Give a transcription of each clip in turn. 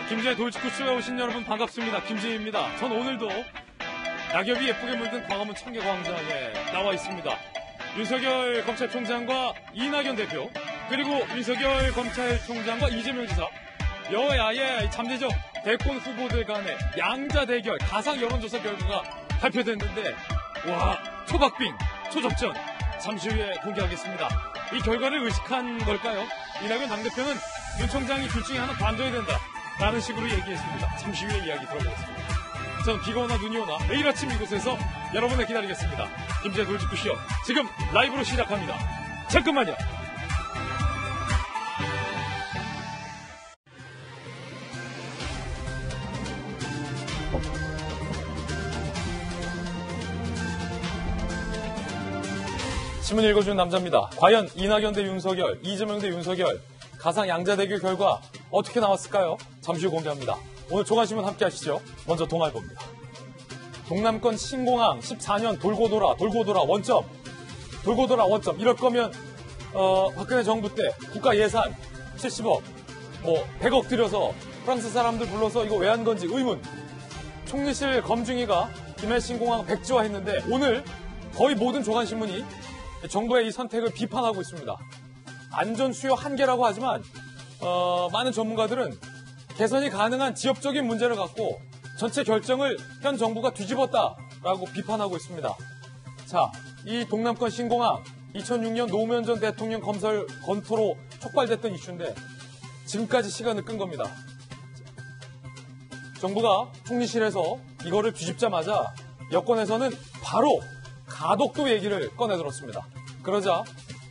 김지의 돌직구쇼에 오신 여러분 반갑습니다. 김지혜입니다. 전 오늘도 낙엽이 예쁘게 물든 광화문 청계광장에 나와 있습니다. 윤석열 검찰총장과 이낙연 대표, 그리고 윤석열 검찰총장과 이재명 지사, 여야의 잠재적 대권 후보들 간의 양자 대결 가상 여론조사 결과가 발표됐는데, 와, 초박빙, 초접전, 잠시 후에 공개하겠습니다. 이 결과를 의식한 걸까요? 이낙연 당대표는 윤 총장이 둘 중에 하나 관둬야 된다 라는 식으로 얘기했습니다. 잠시 후에 이야기 들어보겠습니다. 저는 비가 오나 눈이 오나 매일 아침 이곳에서 여러분을 기다리겠습니다. 김지의 돌직구쇼 지금 라이브로 시작합니다. 잠깐만요. 신문 읽어주는 남자입니다. 과연 이낙연 대 윤석열, 이재명 대 윤석열 가상 양자 대결 결과 어떻게 나왔을까요? 잠시 후 공개합니다. 오늘 조간신문 함께 하시죠. 먼저 동아일보입니다. 동남권 신공항 14년 돌고 돌아 원점. 이럴 거면 박근혜 정부 때 국가 예산 70억, 100억 들여서 프랑스 사람들 불러서 이거 왜 한 건지 의문. 총리실 검증위가 김해 신공항 백지화했는데 오늘 거의 모든 조간신문이 정부의 이 선택을 비판하고 있습니다. 안전 수요 한계라고 하지만 많은 전문가들은 개선이 가능한 지역적인 문제를 갖고 전체 결정을 현 정부가 뒤집었다라고 비판하고 있습니다. 자, 이 동남권 신공항 2006년 노무현 전 대통령 검토로 촉발됐던 이슈인데 지금까지 시간을 끈 겁니다. 정부가 총리실에서 이거를 뒤집자마자 여권에서는 바로 가덕도 얘기를 꺼내들었습니다. 그러자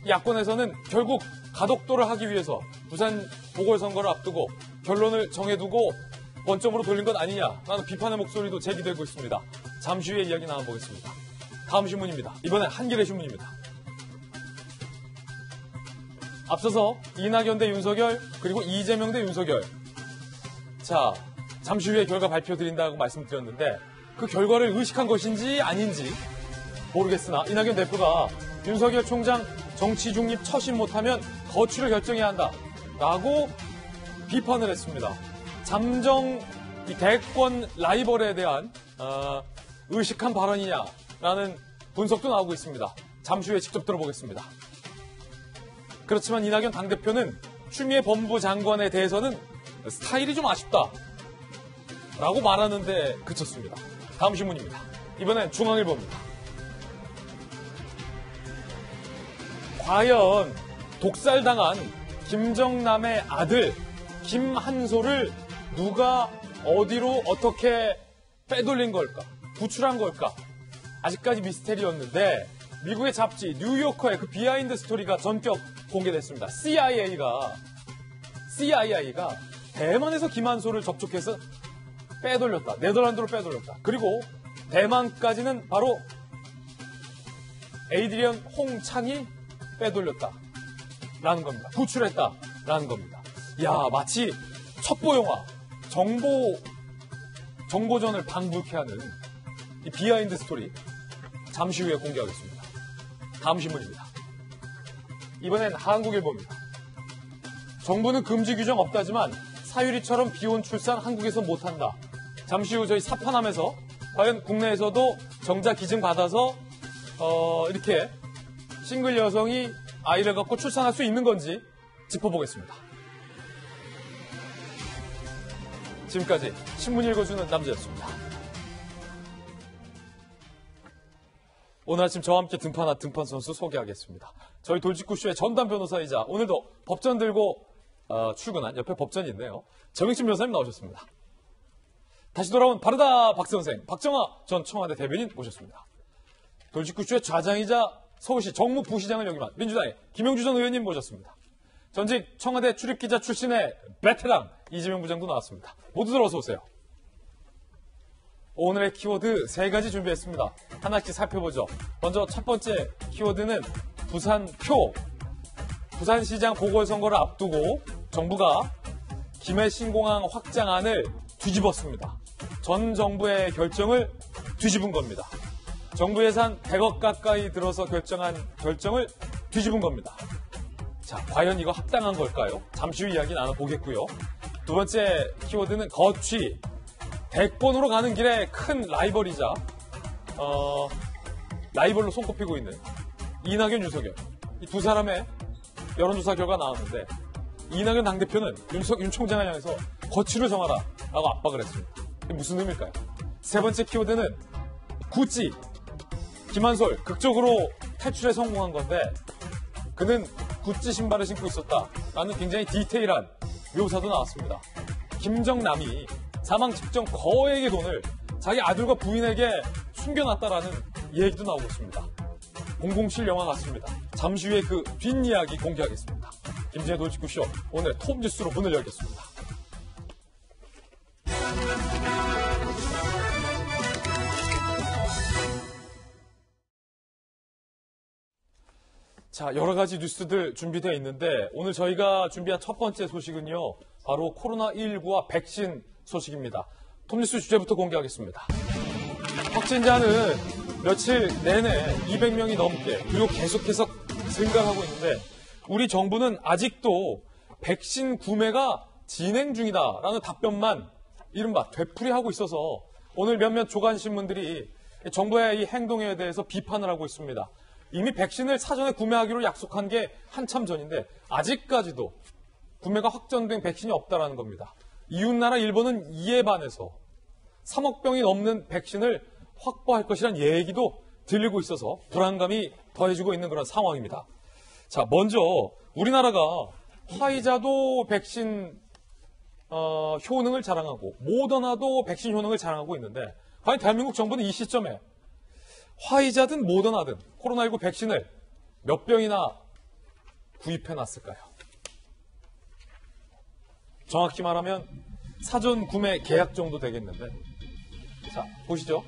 야권에서는 결국 가덕도를 하기 위해서 부산 보궐선거를 앞두고 결론을 정해두고 원점으로 돌린 것 아니냐라는 비판의 목소리도 제기되고 있습니다. 잠시 후에 이야기 나눠보겠습니다. 다음 신문입니다. 이번엔 한겨레 신문입니다. 앞서서 이낙연 대 윤석열, 그리고 이재명 대 윤석열. 자, 잠시 후에 결과 발표드린다고 말씀드렸는데 그 결과를 의식한 것인지 아닌지 모르겠으나 이낙연 대표가 윤석열 총장 정치 중립 처신 못하면 거취를 결정해야 한다라고 비판을 했습니다. 잠정 이 대권 라이벌에 대한 의식한 발언이냐라는 분석도 나오고 있습니다. 잠시 후에 직접 들어보겠습니다. 그렇지만 이낙연 당대표는 추미애 법무부 장관에 대해서는 스타일이 좀 아쉽다라고 말하는데 그쳤습니다. 다음 신문입니다. 이번엔 중앙일보입니다. 과연 독살당한 김정남의 아들 김한솔을 누가 어디로 어떻게 빼돌린 걸까? 구출한 걸까? 아직까지 미스테리였는데 미국의 잡지 뉴요커의 그 비하인드 스토리가 전격 공개됐습니다. CIA가 대만에서 김한솔을 접촉해서 빼돌렸다. 네덜란드로 빼돌렸다. 그리고 대만까지는 바로 에이드리언 홍창이 빼돌렸다라는 겁니다. 구출했다라는 겁니다. 야, 마치 첩보 영화, 정보전을 방불케 하는 이 비하인드 스토리 잠시 후에 공개하겠습니다. 다음 신문입니다. 이번엔 한국일보입니다. 정부는 금지 규정 없다지만 사유리처럼 비혼 출산 한국에서 못한다. 잠시 후 저희 사파남에서 과연 국내에서도 정자 기증 받아서 이렇게 싱글 여성이 아이를 갖고 출산할 수 있는 건지 짚어보겠습니다. 지금까지 신문 읽어주는 남자였습니다. 오늘 아침 저와 함께 등판한 등판 선수 소개하겠습니다. 저희 돌직구쇼의 전담 변호사이자 오늘도 법전 들고 출근한 옆에 법전이 있네요. 정익진 변호사님 나오셨습니다. 다시 돌아온 바르다 박 선생, 박정아 전 청와대 대변인 모셨습니다. 돌직구쇼의 좌장이자 서울시 정무부시장을 역임한 민주당의 김영주 전 의원님 모셨습니다. 전직 청와대 출입기자 출신의 베테랑 이재명 부장도 나왔습니다. 모두들 어서 오세요. 오늘의 키워드 3가지 준비했습니다. 하나씩 살펴보죠. 먼저 첫 번째 키워드는 부산표. 부산시장 보궐선거를 앞두고 정부가 김해 신공항 확장안을 뒤집었습니다. 전 정부의 결정을 뒤집은 겁니다. 정부 예산 100억 가까이 들어서 결정한 결정을 뒤집은 겁니다. 자, 과연 이거 합당한 걸까요? 잠시 후 이야기 나눠보겠고요. 두 번째 키워드는 거취. 대권으로 가는 길에 큰 라이벌이자 라이벌로 손꼽히고 있는 이낙연, 윤석열. 이 두 사람의 여론조사 결과 나왔는데 이낙연 당대표는 윤 총장을 향해서 거취를 정하라라고 압박을 했습니다. 이게 무슨 의미일까요? 세 번째 키워드는 구찌. 김한솔 극적으로 탈출에 성공한 건데 그는 구찌 신발을 신고 있었다라는 굉장히 디테일한 묘사도 나왔습니다. 김정남이 사망 직전 거액의 돈을 자기 아들과 부인에게 숨겨놨다라는 얘기도 나오고 있습니다. 007 영화 같습니다. 잠시 후에 그 뒷이야기 공개하겠습니다. 김진의 돌직구쇼 오늘 톱뉴스로 문을 열겠습니다. 자, 여러 가지 뉴스들 준비되어 있는데 오늘 저희가 준비한 첫 번째 소식은요. 바로 코로나19와 백신 소식입니다. 톱뉴스 주제부터 공개하겠습니다. 확진자는 며칠 내내 200명이 넘게 그리고 계속해서 증가하고 있는데 우리 정부는 아직도 백신 구매가 진행 중이다라는 답변만 이른바 되풀이하고 있어서 오늘 몇몇 조간신문들이 정부의 이 행동에 대해서 비판을 하고 있습니다. 이미 백신을 사전에 구매하기로 약속한 게 한참 전인데 아직까지도 구매가 확정된 백신이 없다라는 겁니다. 이웃나라 일본은 이에 반해서 3억 병이 넘는 백신을 확보할 것이란 얘기도 들리고 있어서 불안감이 더해지고 있는 그런 상황입니다. 자, 먼저 우리나라가 화이자도 백신 효능을 자랑하고 모더나도 백신 효능을 자랑하고 있는데 과연 대한민국 정부는 이 시점에 화이자든 모더나든 코로나19 백신을 몇 병이나 구입해놨을까요? 정확히 말하면 사전 구매 계약 정도 되겠는데 자, 보시죠.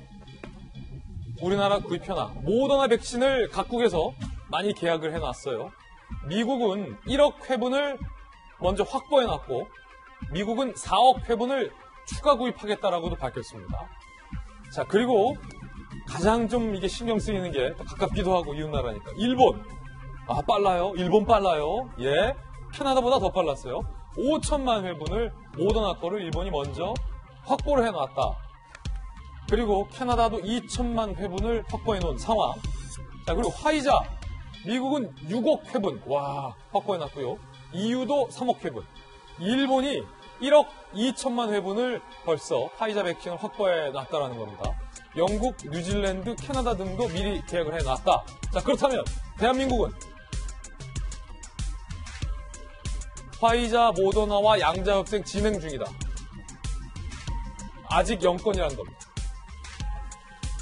우리나라 구입해놔 모더나 백신을 각국에서 많이 계약을 해놨어요. 미국은 1억 회분을 먼저 확보해놨고 미국은 4억 회분을 추가 구입하겠다라고도 밝혔습니다. 자, 그리고 가장 좀 이게 신경 쓰이는 게 가깝기도 하고 이웃나라니까 일본. 아, 빨라요. 일본 빨라요. 예, 캐나다보다 더 빨랐어요. 5천만 회분을 모더나 거를 일본이 먼저 확보를 해놨다. 그리고 캐나다도 2천만 회분을 확보해 놓은 상황. 자, 그리고 화이자. 미국은 6억 회분. 와, 확보해 놨고요. EU도 3억 회분. 일본이 1억 2천만 회분을 벌써 화이자 백신을 확보해 놨다라는 겁니다. 영국, 뉴질랜드, 캐나다 등도 미리 계약을 해놨다. 자, 그렇다면 대한민국은 화이자, 모더나와 양자 협생 진행 중이다. 아직 영건이라는 겁니다.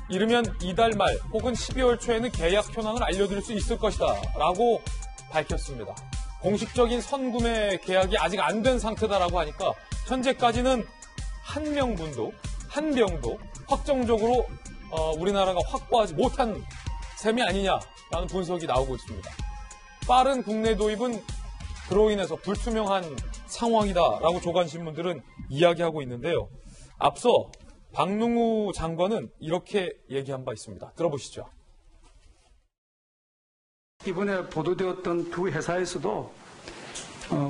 이르면 이달 말 혹은 12월 초에는 계약 현황을 알려드릴 수 있을 것이다 라고 밝혔습니다. 공식적인 선구매 계약이 아직 안 된 상태다라고 하니까 현재까지는 한 병도 확정적으로 우리나라가 확보하지 못한 셈이 아니냐라는 분석이 나오고 있습니다. 빠른 국내 도입은 그로 인해서 불투명한 상황이다라고 조간신문들은 이야기하고 있는데요. 앞서 박능우 장관은 이렇게 얘기한 바 있습니다. 들어보시죠. 이번에 보도되었던 두 회사에서도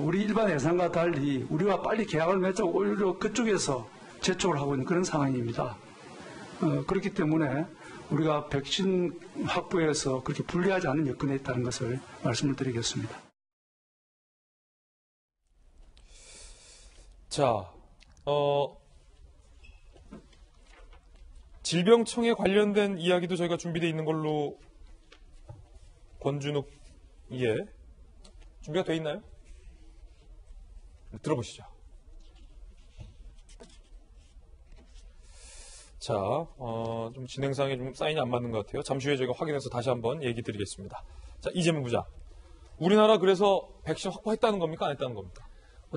우리 일반 회사과 달리 우리와 빨리 계약을 맺자고 오히려 그쪽에서 재촉을 하고 있는 그런 상황입니다. 그렇기 때문에 우리가 백신 확보에서 그렇게 불리하지 않은 여건에 있다는 것을 말씀을 드리겠습니다. 자, 질병청에 관련된 이야기도 저희가 준비되어 있는 걸로 권준욱, 예. 준비가 되어 있나요? 들어보시죠. 자, 좀 진행상에 좀 사인이 안 맞는 것 같아요. 잠시 후에 저희가 확인해서 다시 한번 얘기 드리겠습니다. 자, 이재명 부장. 우리나라 그래서 백신 확보했다는 겁니까? 안 했다는 겁니까?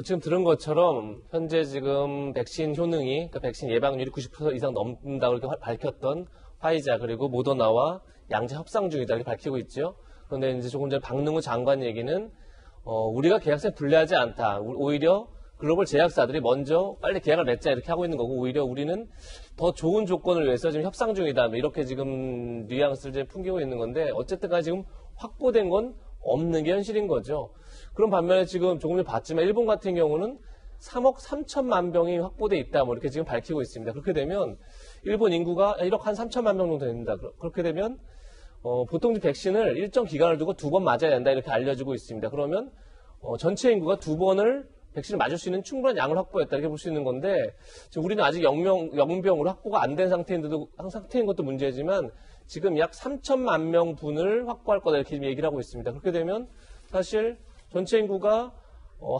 지금 들은 것처럼 현재 지금 백신 효능이, 그러니까 백신 예방률이 90% 이상 넘는다고 이렇게 밝혔던 화이자 그리고 모더나와 양자 협상 중이다 이렇게 밝히고 있죠. 그런데 이제 조금 전에 박능우 장관 얘기는 우리가 계약서에 불리하지 않다. 오히려 글로벌 제약사들이 먼저 빨리 계약을 맺자 이렇게 하고 있는 거고 오히려 우리는 더 좋은 조건을 위해서 지금 협상 중이다. 이렇게 지금 뉘앙스를 이제 풍기고 있는 건데 어쨌든 간에 지금 확보된 건 없는 게 현실인 거죠. 그런 반면에 지금 조금 전에 봤지만 일본 같은 경우는 3억 3천만 병이 확보돼 있다. 뭐 이렇게 지금 밝히고 있습니다. 그렇게 되면 일본 인구가 1억 한 3천만 명 정도 된다. 그렇게 되면 보통 백신을 일정 기간을 두고 2번 맞아야 된다. 이렇게 알려지고 있습니다. 그러면 전체 인구가 2번을 백신을 맞을 수 있는 충분한 양을 확보했다. 이렇게 볼 수 있는 건데 지금 우리는 아직 영병으로 확보가 안 된 상태인 것도 문제지만 지금 약 3천만 명 분을 확보할 거다. 이렇게 얘기를 하고 있습니다. 그렇게 되면 사실 전체 인구가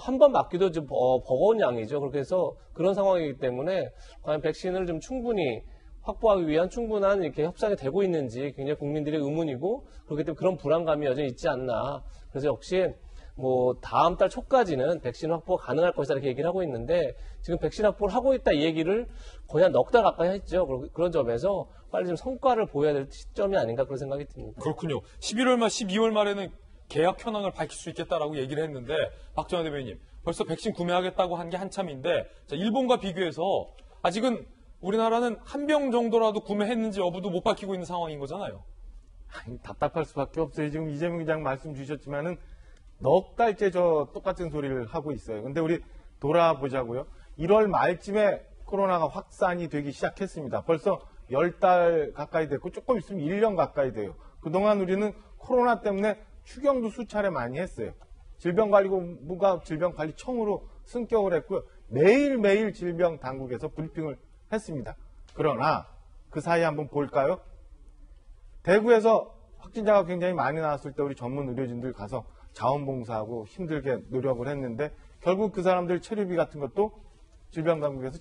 한 번 맞기도 좀 버거운 양이죠. 그렇게 해서 그런 상황이기 때문에 과연 백신을 좀 충분히 확보하기 위한 충분한 이렇게 협상이 되고 있는지 굉장히 국민들의 의문이고 그렇기 때문에 그런 불안감이 여전히 있지 않나. 그래서 역시 뭐 다음 달 초까지는 백신 확보가 가능할 것이다 이렇게 얘기를 하고 있는데 지금 백신 확보를 하고 있다 이 얘기를 거의 한 넉 달 가까이 했죠. 그런 점에서 빨리 좀 성과를 보여야 될 시점이 아닌가 그런 생각이 듭니다. 그렇군요. 11월 말, 12월 말에는 계약 현황을 밝힐 수 있겠다라고 얘기를 했는데 박정환 대변인님 벌써 백신 구매하겠다고 한 게 한참인데 자, 일본과 비교해서 아직은 우리나라는 한 병 정도라도 구매했는지 여부도 못 밝히고 있는 상황인 거잖아요. 답답할 수밖에 없어요. 지금 이재명 기장 말씀 주셨지만은 넉 달째 저 똑같은 소리를 하고 있어요. 근데 우리 돌아보자고요. 1월 말쯤에 코로나가 확산이 되기 시작했습니다. 벌써 10달 가까이 됐고 조금 있으면 1년 가까이 돼요. 그동안 우리는 코로나 때문에 추경도 수차례 많이 했어요. 질병관리본부가 질병관리청으로 승격을 했고요. 매일매일 질병당국에서 브리핑을 했습니다. 그러나 그 사이에 한번 볼까요? 대구에서 확진자가 굉장히 많이 나왔을 때 우리 전문 의료진들 가서 자원봉사하고 힘들게 노력을 했는데 결국 그 사람들 체류비 같은 것도 질병당국에서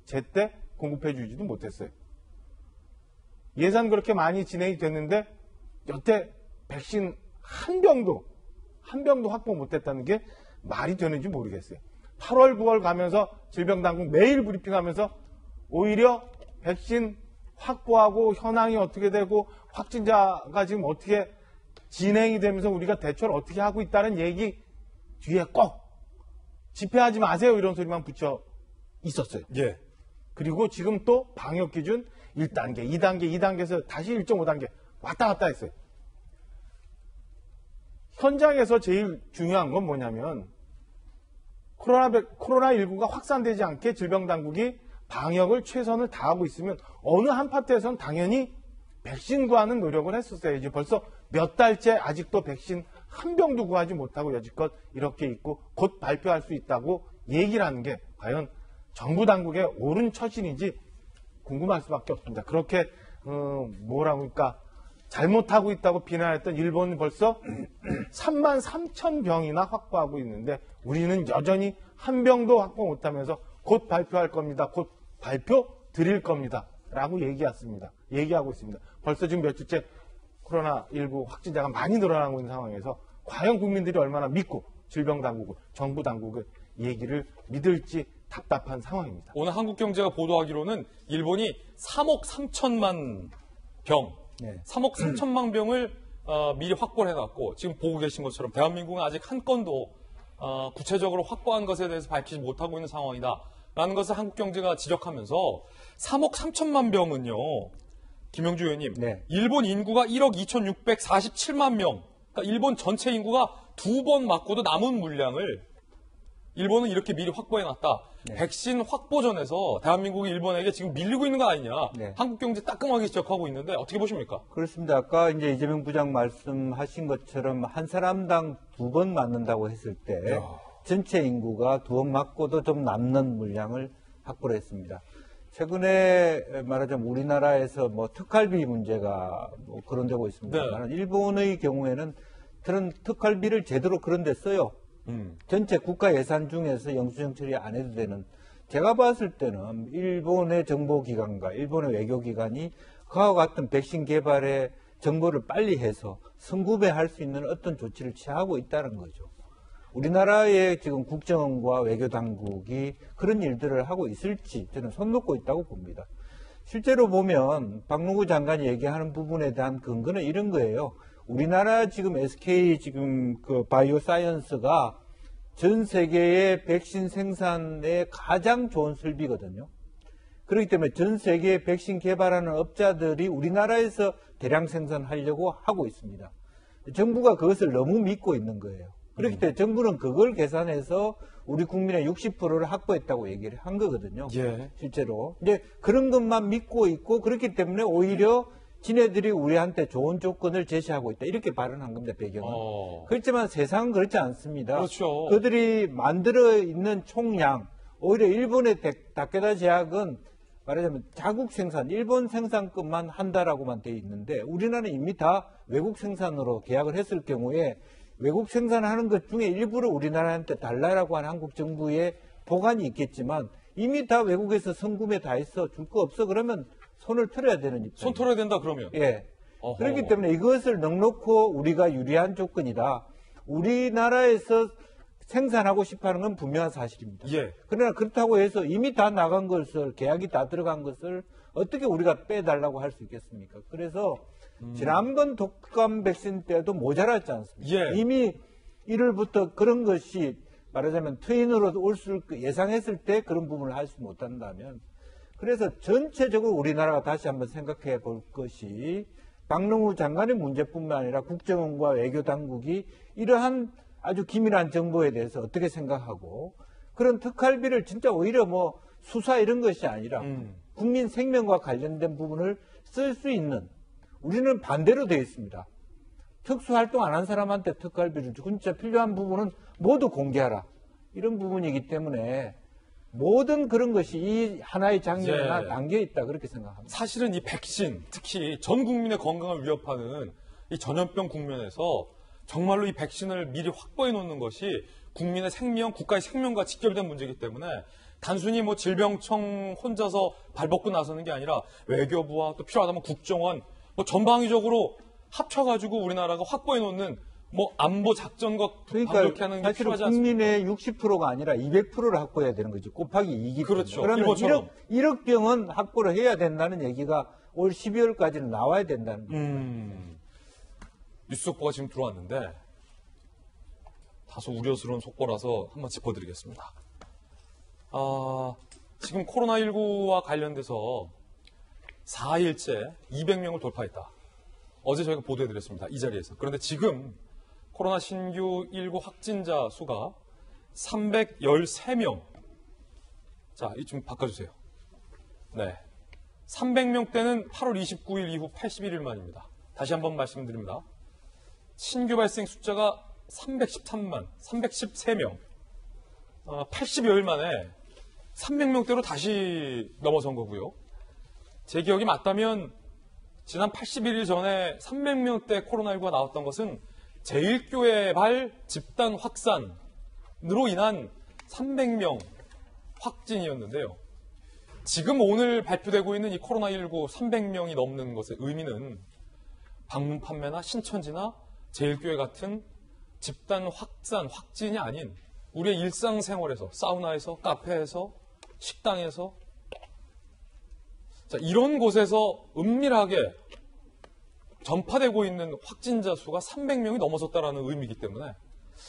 제때 공급해 주지도 못했어요. 예산 그렇게 많이 진행이 됐는데 여태 백신 한 병도 확보 못했다는 게 말이 되는지 모르겠어요. 8월, 9월 가면서 질병당국 매일 브리핑하면서 오히려 백신 확보하고 현황이 어떻게 되고 확진자가 지금 어떻게 진행이 되면서 우리가 대처를 어떻게 하고 있다는 얘기 뒤에 꼭 집회하지 마세요 이런 소리만 붙여 있었어요. 예. 그리고 지금 또 방역기준 1단계, 2단계, 2단계에서 다시 1.5단계 왔다 갔다 했어요. 현장에서 제일 중요한 건 뭐냐면 코로나19가 확산되지 않게 질병당국이 방역을 최선을 다하고 있으면 어느 한 파트에서는 당연히 백신 구하는 노력을 했었어야지. 벌써 몇 달째 아직도 백신 한 병도 구하지 못하고 여지껏 이렇게 있고 곧 발표할 수 있다고 얘기를 하는 게 과연 정부 당국의 옳은 처신인지 궁금할 수밖에 없습니다. 그렇게 뭐라고 할까 잘못하고 있다고 비난했던 일본은 벌써 3만 3천 병이나 확보하고 있는데 우리는 여전히 한 병도 확보 못하면서 곧 발표할 겁니다. 곧 발표 드릴 겁니다. 라고 얘기하고 있습니다. 벌써 지금 며칠째 코로나19 확진자가 많이 늘어나고 있는 상황에서 과연 국민들이 얼마나 믿고 질병당국을, 정부 당국의 얘기를 믿을지 답답한 상황입니다. 오늘 한국경제가 보도하기로는 일본이 3억 3천만 병, 3억 3천만 병을 미리 확보를 해놨고 지금 보고 계신 것처럼 대한민국은 아직 한 건도 구체적으로 확보한 것에 대해서 밝히지 못하고 있는 상황이다라는 것을 한국경제가 지적하면서 3억 3천만 병은요. 김영주 의원님, 네. 일본 인구가 1억 2,647만 명, 그러니까 일본 전체 인구가 2번 맞고도 남은 물량을 일본은 이렇게 미리 확보해놨다. 네. 백신 확보전에서 대한민국이 일본에게 지금 밀리고 있는 거 아니냐. 네. 한국경제 따끔하게 지적하고 있는데 어떻게 보십니까? 그렇습니다. 아까 이제 이재명 부장 말씀하신 것처럼 한 사람당 2번 맞는다고 했을 때 전체 인구가 2번 맞고도 좀 남는 물량을 확보를 했습니다. 최근에 말하자면 우리나라에서 뭐 특활비 문제가 뭐 거론되고 있습니다. 네. 일본의 경우에는 그런 특활비를 제대로 그런 데 써요. 전체 국가 예산 중에서 영수증 처리 안 해도 되는. 제가 봤을 때는 일본의 정보기관과 일본의 외교기관이 그와 같은 백신 개발에 정보를 빨리 해서 선구배할 수 있는 어떤 조치를 취하고 있다는 거죠. 우리나라의 지금 국정원과 외교당국이 그런 일들을 하고 있을지 저는 손 놓고 있다고 봅니다. 실제로 보면 박노구 장관이 얘기하는 부분에 대한 근거는 이런 거예요. 우리나라 지금 SK 지금 그 바이오 사이언스가 전 세계의 백신 생산에 가장 좋은 설비거든요. 그렇기 때문에 전 세계의 백신 개발하는 업자들이 우리나라에서 대량 생산하려고 하고 있습니다. 정부가 그것을 너무 믿고 있는 거예요. 그렇기 때문에 정부는 그걸 계산해서 우리 국민의 60%를 확보했다고 얘기를 한 거거든요. 예. 실제로. 이제 그런 것만 믿고 있고 그렇기 때문에 오히려 지네들이 우리한테 좋은 조건을 제시하고 있다. 이렇게 발언한 겁니다, 배경은. 그렇지만 세상은 그렇지 않습니다. 그렇죠. 그들이 만들어 있는 총량, 오히려 일본의 다케다 제약은 말하자면 자국 생산, 일본 생산급만 한다라고만 돼 있는데 우리나라는 이미 다 외국 생산으로 계약을 했을 경우에 외국 생산하는 것 중에 일부를 우리나라한테 달라라고 하는 한국 정부의 보관이 있겠지만 이미 다 외국에서 선구매 다 했어. 줄 거 없어. 그러면 손을 털어야 되는 입장. 손 털어야 된다 그러면. 예. 어허. 그렇기 때문에 이것을 넉넉고 우리가 유리한 조건이다. 우리나라에서 생산하고 싶어하는 건 분명한 사실입니다. 예. 그러나 그렇다고 해서 이미 다 나간 것을 계약이 다 들어간 것을 어떻게 우리가 빼달라고 할 수 있겠습니까? 그래서 지난번 독감 백신 때도 모자랐지 않습니까? 예. 이미 1월부터 그런 것이 말하자면 트윈으로 올 수 예상했을 때 그런 부분을 할 수 못한다면 그래서 전체적으로 우리나라가 다시 한번 생각해 볼 것이 박능우 장관의 문제뿐만 아니라 국정원과 외교당국이 이러한 아주 기밀한 정보에 대해서 어떻게 생각하고 그런 특활비를 진짜 오히려 뭐 수사 이런 것이 아니라 국민 생명과 관련된 부분을 쓸 수 있는 우리는 반대로 되어 있습니다. 특수활동 안 한 사람한테 특활비를 주고 진짜 필요한 부분은 모두 공개하라. 이런 부분이기 때문에 모든 그런 것이 이 하나의 장면에 예. 담겨 있다 그렇게 생각합니다. 사실은 이 백신, 특히 전 국민의 건강을 위협하는 이 전염병 국면에서 정말로 이 백신을 미리 확보해 놓는 것이 국민의 생명, 국가의 생명과 직결된 문제이기 때문에 단순히 뭐 질병청 혼자서 발벗고 나서는 게 아니라 외교부와 또 필요하다면 국정원 뭐 전방위적으로 합쳐가지고 우리나라가 확보해 놓는 뭐 안보 작전과 그러니까 반격해 하는 게 사실은 필요하지 않습니까? 국민의 60%가 아니라 200%를 확보해야 되는 거죠. 곱하기 2기 그렇죠. 그러면 일본처럼. 1억 병은 확보를 해야 된다는 얘기가 올 12월까지는 나와야 된다는 거예요. 뉴스 속보가 지금 들어왔는데 다소 우려스러운 속보라서 한번 짚어드리겠습니다. 지금 코로나19와 관련돼서 4일째 200명을 돌파했다. 어제 저희가 보도해드렸습니다. 이 자리에서. 그런데 지금 코로나 신규 19 확진자 수가 313명. 자, 이 좀 바꿔주세요. 네. 300명대는 8월 29일 이후 81일 만입니다. 다시 한번 말씀드립니다. 신규 발생 숫자가 313명. 80여일 만에 300명대로 다시 넘어선 거고요. 제 기억이 맞다면 지난 81일 전에 300명대 코로나19가 나왔던 것은 제1교회발 집단 확산으로 인한 300명 확진이었는데요. 지금 오늘 발표되고 있는 이 코로나19 300명이 넘는 것의 의미는 방문 판매나 신천지나 제1교회 같은 집단 확진이 아닌 우리의 일상생활에서, 사우나에서, 카페에서, 식당에서 자, 이런 곳에서 은밀하게 전파되고 있는 확진자 수가 300명이 넘어섰다는 의미이기 때문에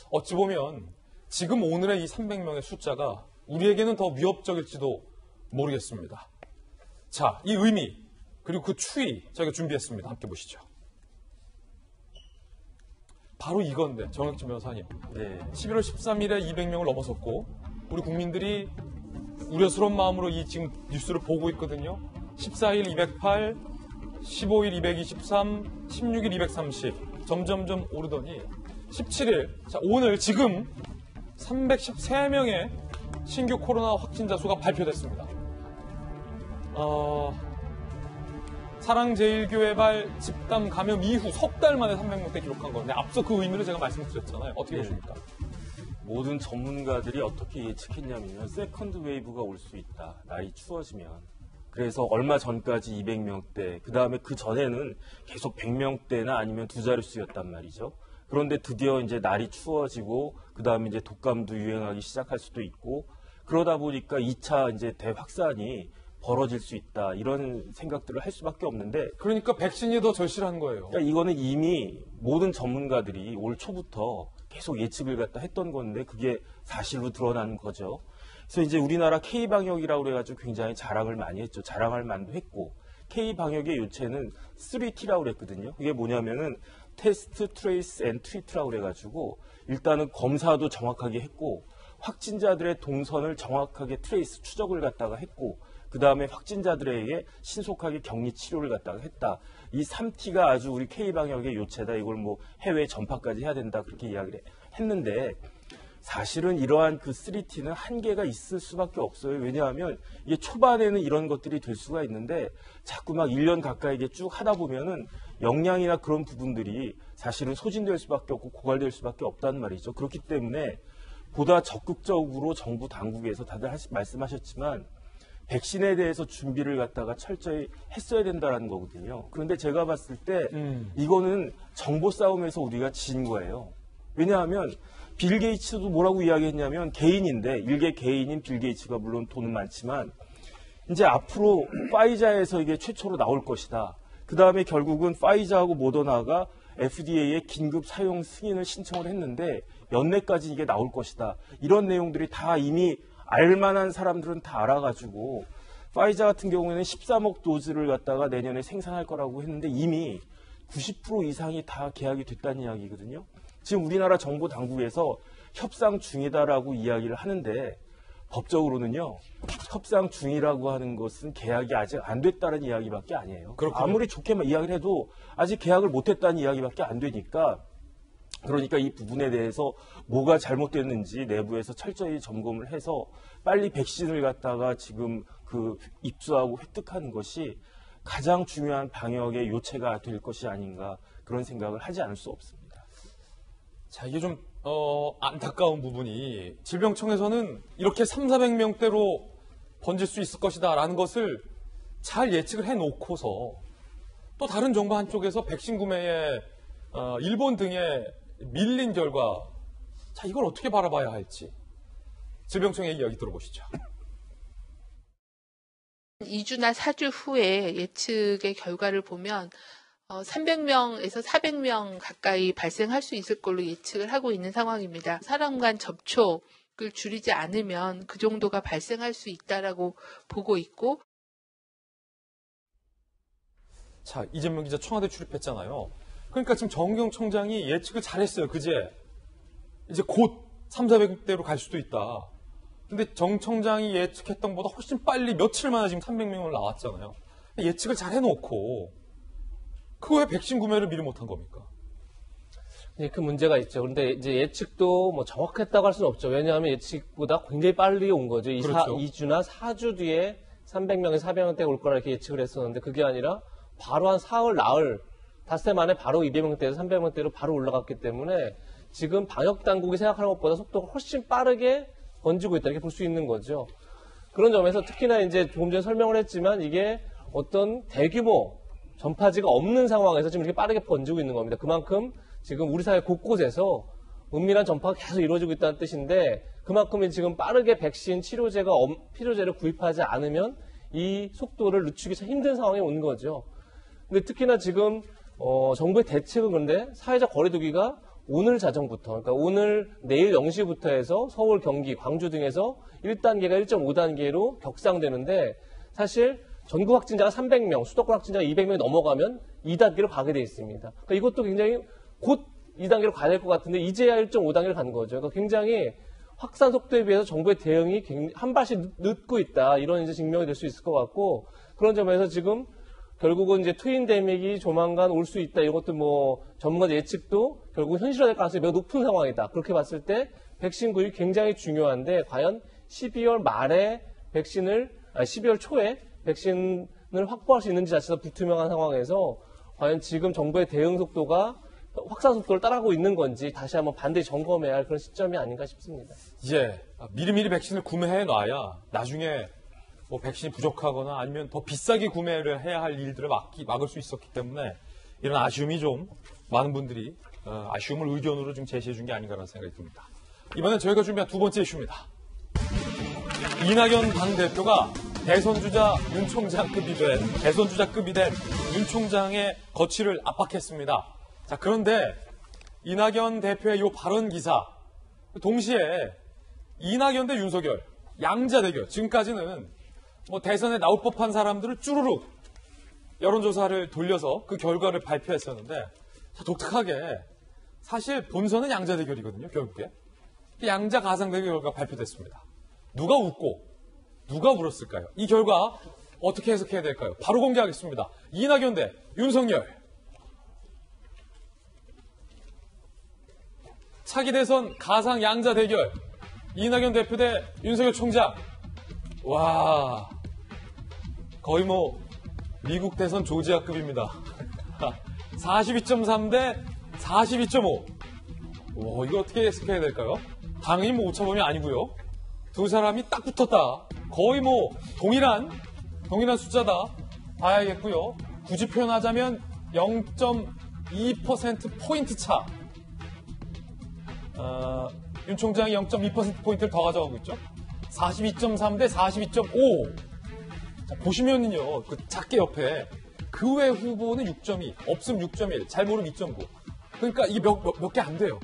어찌 보면 지금 오늘의 이 300명의 숫자가 우리에게는 더 위협적일지도 모르겠습니다. 자, 이 의미 그리고 그 추이 저희가 준비했습니다. 함께 보시죠. 바로 이건데 정혁진 변호사님. 네. 11월 13일에 200명을 넘어섰고 우리 국민들이 우려스러운 마음으로 이 지금 뉴스를 보고 있거든요. 14일 208, 15일 223, 16일 230 점점점 오르더니 17일 자 오늘 지금 313명의 신규 코로나 확진자 수가 발표됐습니다. 사랑제일교회발 집단 감염 이후 석 달 만에 300명대 기록한 건데 앞서 그 의미를 제가 말씀드렸잖아요. 어떻게 보십니까? 모든 전문가들이 어떻게 예측했냐면요. 세컨드 웨이브가 올 수 있다. 날이 추워지면. 그래서 얼마 전까지 200명대, 그 다음에 그 전에는 계속 100명대나 아니면 두 자릿수였단 말이죠. 그런데 드디어 이제 날이 추워지고, 그 다음에 이제 독감도 유행하기 시작할 수도 있고, 그러다 보니까 2차 이제 대확산이 벌어질 수 있다. 이런 생각들을 할 수밖에 없는데. 그러니까 백신이 더 절실한 거예요. 그러니까 이거는 이미 모든 전문가들이 올 초부터 계속 예측을 갖다 했던 건데 그게 사실로 드러나는 거죠. 그래서 이제 우리나라 K방역이라고 그래가지고 굉장히 자랑을 많이 했죠. 자랑할 만도 했고 K방역의 요체는 3T라고 그랬거든요. 그게 뭐냐면은 테스트, 트레이스 앤 트리트라고 그래가지고 일단은 검사도 정확하게 했고 확진자들의 동선을 정확하게 트레이스, 추적을 갖다가 했고 그 다음에 확진자들에게 신속하게 격리 치료를 갖다가 했다. 이 3T가 아주 우리 K방역의 요체다. 이걸 뭐 해외 전파까지 해야 된다. 그렇게 이야기를 했는데 사실은 이러한 그 3T는 한계가 있을 수밖에 없어요. 왜냐하면 이게 초반에는 이런 것들이 될 수가 있는데 자꾸 막 1년 가까이 이게 쭉 하다 보면은 역량이나 그런 부분들이 사실은 소진될 수밖에 없고 고갈될 수밖에 없다는 말이죠. 그렇기 때문에 보다 적극적으로 정부 당국에서 다들 말씀하셨지만 백신에 대해서 준비를 갖다가 철저히 했어야 된다는 거거든요. 그런데 제가 봤을 때 이거는 정보 싸움에서 우리가 진 거예요. 왜냐하면 빌 게이츠도 뭐라고 이야기했냐면 개인인데 일개 개인인 빌 게이츠가 물론 돈은 많지만 이제 앞으로 파이자에서 이게 최초로 나올 것이다. 그 다음에 결국은 파이자하고 모더나가 FDA에 긴급 사용 승인을 신청을 했는데 연내까지 이게 나올 것이다. 이런 내용들이 다 이미 알만한 사람들은 다 알아가지고 파이자 같은 경우에는 13억 도즈를 갖다가 내년에 생산할 거라고 했는데 이미 90% 이상이 다 계약이 됐다는 이야기거든요. 지금 우리나라 정보 당국에서 협상 중이다라고 이야기를 하는데 법적으로는요. 협상 중이라고 하는 것은 계약이 아직 안 됐다는 이야기밖에 아니에요. 그렇군요. 아무리 좋게만 이야기를 해도 아직 계약을 못했다는 이야기밖에 안 되니까 그러니까 이 부분에 대해서 뭐가 잘못됐는지 내부에서 철저히 점검을 해서 빨리 백신을 갖다가 지금 그 입수하고 획득하는 것이 가장 중요한 방역의 요체가 될 것이 아닌가 그런 생각을 하지 않을 수 없습니다. 자, 이게 좀 안타까운 부분이 질병청에서는 이렇게 300~400명대로 번질 수 있을 것이다라는 것을 잘 예측을 해놓고서 또 다른 정부 한쪽에서 백신 구매에 일본 등에 밀린 결과 자, 이걸 어떻게 바라봐야 할지 질병청의 이야기 들어보시죠. 2주나 4주 후에 예측의 결과를 보면 300명에서 400명 가까이 발생할 수 있을 걸로 예측을 하고 있는 상황입니다. 사람 간 접촉을 줄이지 않으면 그 정도가 발생할 수 있다라고 보고 있고. 자, 이재명 기자 청와대 출입했잖아요. 그러니까 지금 정경 청장이 예측을 잘했어요. 그제 이제 곧 300~400대로 갈 수도 있다. 근데 정 청장이 예측했던 것보다 훨씬 빨리 며칠 만에 지금 300명을 나왔잖아요. 예측을 잘 해놓고 그거 왜 백신 구매를 미리 못한 겁니까? 네, 그 문제가 있죠. 그런데 이제 예측도 뭐 정확했다고 할 수는 없죠. 왜냐하면 예측보다 굉장히 빨리 온 거죠. 그렇죠. 2주나 4주 뒤에 300명에서 400명대 올 거라 이렇게 예측을 했었는데 그게 아니라 바로 한 사흘, 나흘, 닷새 만에 바로 200명대에서 300명대로 바로 올라갔기 때문에 지금 방역 당국이 생각하는 것보다 속도가 훨씬 빠르게 번지고 있다 이렇게 볼 수 있는 거죠. 그런 점에서 특히나 이제 조금 전에 설명을 했지만 이게 어떤 대규모 전파지가 없는 상황에서 지금 이렇게 빠르게 번지고 있는 겁니다. 그만큼 지금 우리 사회 곳곳에서 은밀한 전파가 계속 이루어지고 있다는 뜻인데 그만큼 지금 빠르게 백신 치료제를 구입하지 않으면 이 속도를 늦추기 참 힘든 상황에 온 거죠. 근데 특히나 지금 정부의 대책은 그런데 사회적 거리두기가 오늘 자정부터, 그러니까 오늘 내일 0시부터 해서 서울, 경기, 광주 등에서 1단계가 1.5단계로 격상되는데 사실 전국 확진자가 300명, 수도권 확진자가 200명이 넘어가면 2단계로 가게 돼 있습니다. 그러니까 이것도 굉장히 곧 2단계로 가야 될 것 같은데 이제야 1.5단계를 간 거죠. 그러니까 굉장히 확산 속도에 비해서 정부의 대응이 한 발씩 늦고 있다. 이런 이제 증명이 될 수 있을 것 같고 그런 점에서 지금 결국은 이제 트윈데믹이 조만간 올 수 있다. 이것도 뭐 전문가 예측도 결국 현실화될 가능성이 매우 높은 상황이다. 그렇게 봤을 때 백신 구입이 굉장히 중요한데 과연 12월 말에 12월 초에 백신을 확보할 수 있는지 자체가 불투명한 상황에서 과연 지금 정부의 대응 속도가 확산 속도를 따라가고 있는 건지 다시 한번 반드시 점검해야 할 그런 시점이 아닌가 싶습니다. 이제 미리미리 백신을 구매해 놔야 나중에 뭐 백신이 부족하거나 아니면 더 비싸게 구매를 해야 할 일들을 막을 수 있었기 때문에 이런 아쉬움이 좀 많은 분들이 아쉬움을 의견으로 좀 제시해 준 게 아닌가라는 생각이 듭니다. 이번엔 저희가 준비한 두 번째 이슈입니다. 이낙연 당대표가 대선주자급이 된 윤 총장의 거취를 압박했습니다. 자, 그런데 이낙연 대표의 이 발언 기사 동시에 이낙연 대 윤석열 양자 대결 지금까지는 뭐 대선에 나올 법한 사람들을 쭈루룩 여론조사를 돌려서 그 결과를 발표했었는데 자, 독특하게 사실 본선은 양자 대결이거든요. 결국에 양자 가상 대결 결과 발표됐습니다. 누가 웃고 누가 울었을까요? 이 결과 어떻게 해석해야 될까요? 바로 공개하겠습니다. 이낙연 대 윤석열. 차기 대선 가상 양자 대결. 이낙연 대표 대 윤석열 총장. 와, 거의 뭐 미국 대선 조지아급입니다. 42.3 대 42.5. 와, 이거 어떻게 해석해야 될까요? 당연히 뭐 오차범위 아니고요. 두 사람이 딱 붙었다. 거의 뭐 동일한 숫자다 봐야겠고요. 굳이 표현하자면 0.2%포인트 차. 윤 총장이 0.2%포인트를 더 가져가고 있죠. 42.3 대 42.5. 자, 보시면은요, 그 작게 옆에 그 외 후보는 6.2, 없음 6.1, 잘 모르면 2.9. 그러니까 이게 몇 개 안 돼요.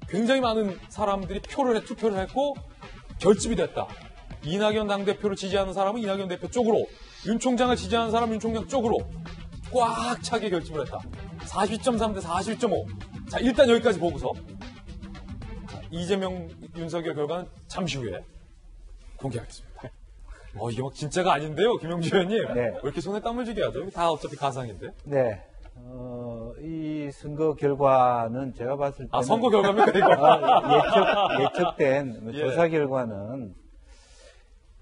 굉장히 많은 사람들이 투표를 했고 결집이 됐다. 이낙연 당대표를 지지하는 사람은 이낙연 대표 쪽으로, 윤 총장을 지지하는 사람은 윤 총장 쪽으로 꽉 차게 결집을 했다. 42.3 대 41.5. 자, 일단 여기까지 보고서 자, 이재명, 윤석열 결과는 잠시 후에 공개하겠습니다. 이게 막 진짜가 아닌데요, 김영주 의원님. 네. 왜 이렇게 손에 땀을 쥐게 하죠? 다 어차피 가상인데. 네. 이 선거 결과는 제가 봤을 때는 선거 결과입니까, 이거? 예측된 예. 조사 결과는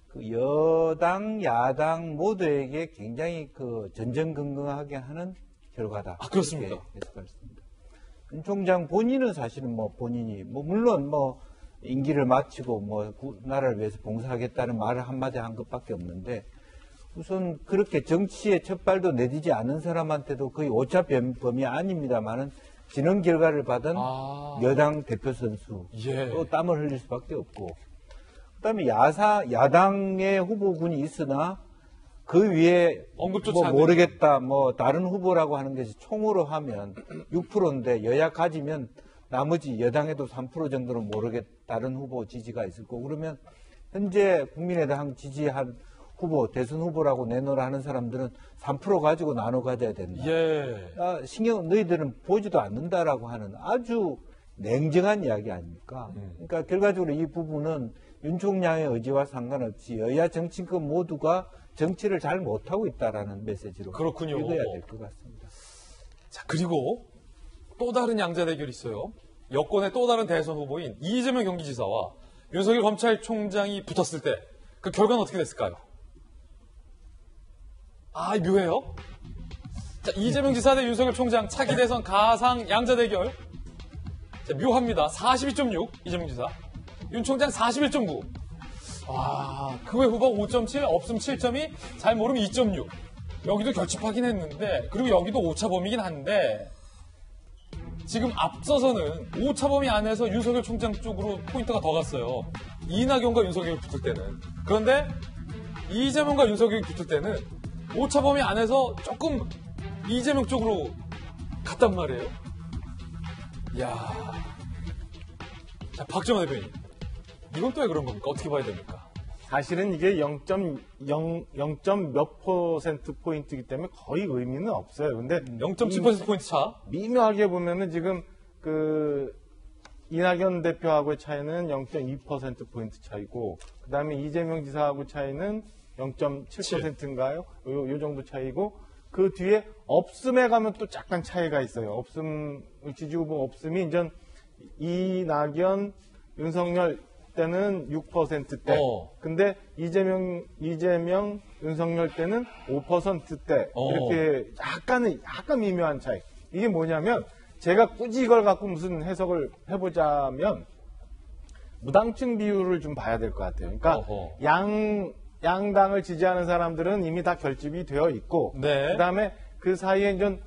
그 여당, 야당 모두에게 굉장히 그 전전긍긍하게 하는 결과다. 그렇습니까? 이렇게 해석할 수 있습니다. 윤 총장 본인은 사실은 본인이 물론 임기를 마치고 나라를 위해서 봉사하겠다는 말을 한마디 한 것밖에 없는데, 우선 그렇게 정치에 첫 발도 내디지 않은 사람한테도 거의 오차 범위 아닙니다만은 지능 결과를 받은 여당 대표 선수 예. 또 땀을 흘릴 수밖에 없고, 그다음에 야당의 후보군이 있으나 그 위에 언급조차 안 모르겠다 다른 후보라고 하는 것이 총으로 하면 6%인데 여야 가지면 나머지 여당에도 3% 정도는 다른 후보 지지가 있을 거고, 그러면 현재 국민의당 지지한 후보, 대선 후보라고 내놓으라 하는 사람들은 3% 가지고 나눠 가져야 된다. 예. 너희들은 보지도 않는다라고 하는 아주 냉정한 이야기 아닙니까? 그러니까 결과적으로 이 부분은 윤 총장의 의지와 상관없이 여야 정치권 모두가 정치를 잘 못하고 있다라는 메시지로 그렇군요. 읽어야 될 것 같습니다. 자, 그리고 또 다른 양자 대결이 있어요. 여권의 또 다른 대선 후보인 이재명 경기지사와 윤석열 검찰총장이 붙었을 때 그 결과는 어떻게 됐을까요? 묘해요. 자, 이재명 지사 대 윤석열 총장 차기 대선 가상 양자 대결. 자, 묘합니다. 42.6 이재명 지사, 윤 총장 41.9. 그 외 후보 5.7, 없음 7.2, 잘 모르면 2.6. 여기도 결집하긴 했는데, 그리고 여기도 오차 범위긴 한데, 지금 앞서서는 오차 범위 안에서 윤석열 총장 쪽으로 포인트가 더 갔어요. 이낙연과 윤석열이 붙을 때는. 그런데 이재명과 윤석열이 붙을 때는 오차 범위 안에서 조금 이재명 쪽으로 갔단 말이에요. 자, 박정원 대표님. 이건 또 왜 그런 겁니까? 어떻게 봐야 됩니까? 사실은 이게 0. 몇 %포인트이기 때문에 거의 의미는 없어요. 근데 0.7%포인트 차. 미묘하게 보면은 지금 이낙연 대표하고의 차이는 0.2%포인트 차이고, 그 다음에 이재명 지사하고 차이는 0.7%인가요? 요 정도 차이고, 그 뒤에 없음에 가면 또 약간 차이가 있어요. 없음, 지지 후보 없음이 이제 이낙연, 윤석열 때는 6%대. 근데 이재명, 윤석열 때는 5%대. 이렇게 약간 미묘한 차이. 이게 뭐냐면, 제가 굳이 이걸 갖고 무슨 해석을 해보자면, 무당층 비율을 좀 봐야 될 것 같아요. 그러니까, 양당을 지지하는 사람들은 이미 다 결집이 되어 있고, 네. 그 다음에 그 사이에 이제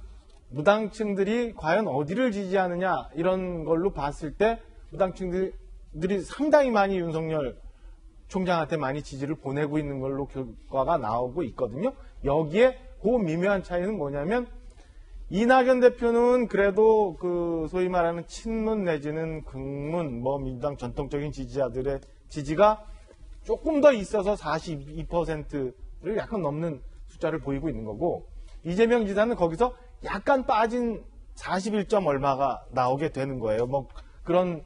무당층들이 과연 어디를 지지하느냐, 이런 걸로 봤을 때, 무당층들이 상당히 많이 윤석열 총장한테 많이 지지를 보내고 있는 걸로 결과가 나오고 있거든요. 여기에 그 미묘한 차이는 뭐냐면, 이낙연 대표는 그래도 소위 말하는 친문 내지는 극문, 민주당 전통적인 지지자들의 지지가 조금 더 있어서 42%를 약간 넘는 숫자를 보이고 있는 거고, 이재명 지사는 거기서 약간 빠진 41점 얼마가 나오게 되는 거예요. 뭐 그런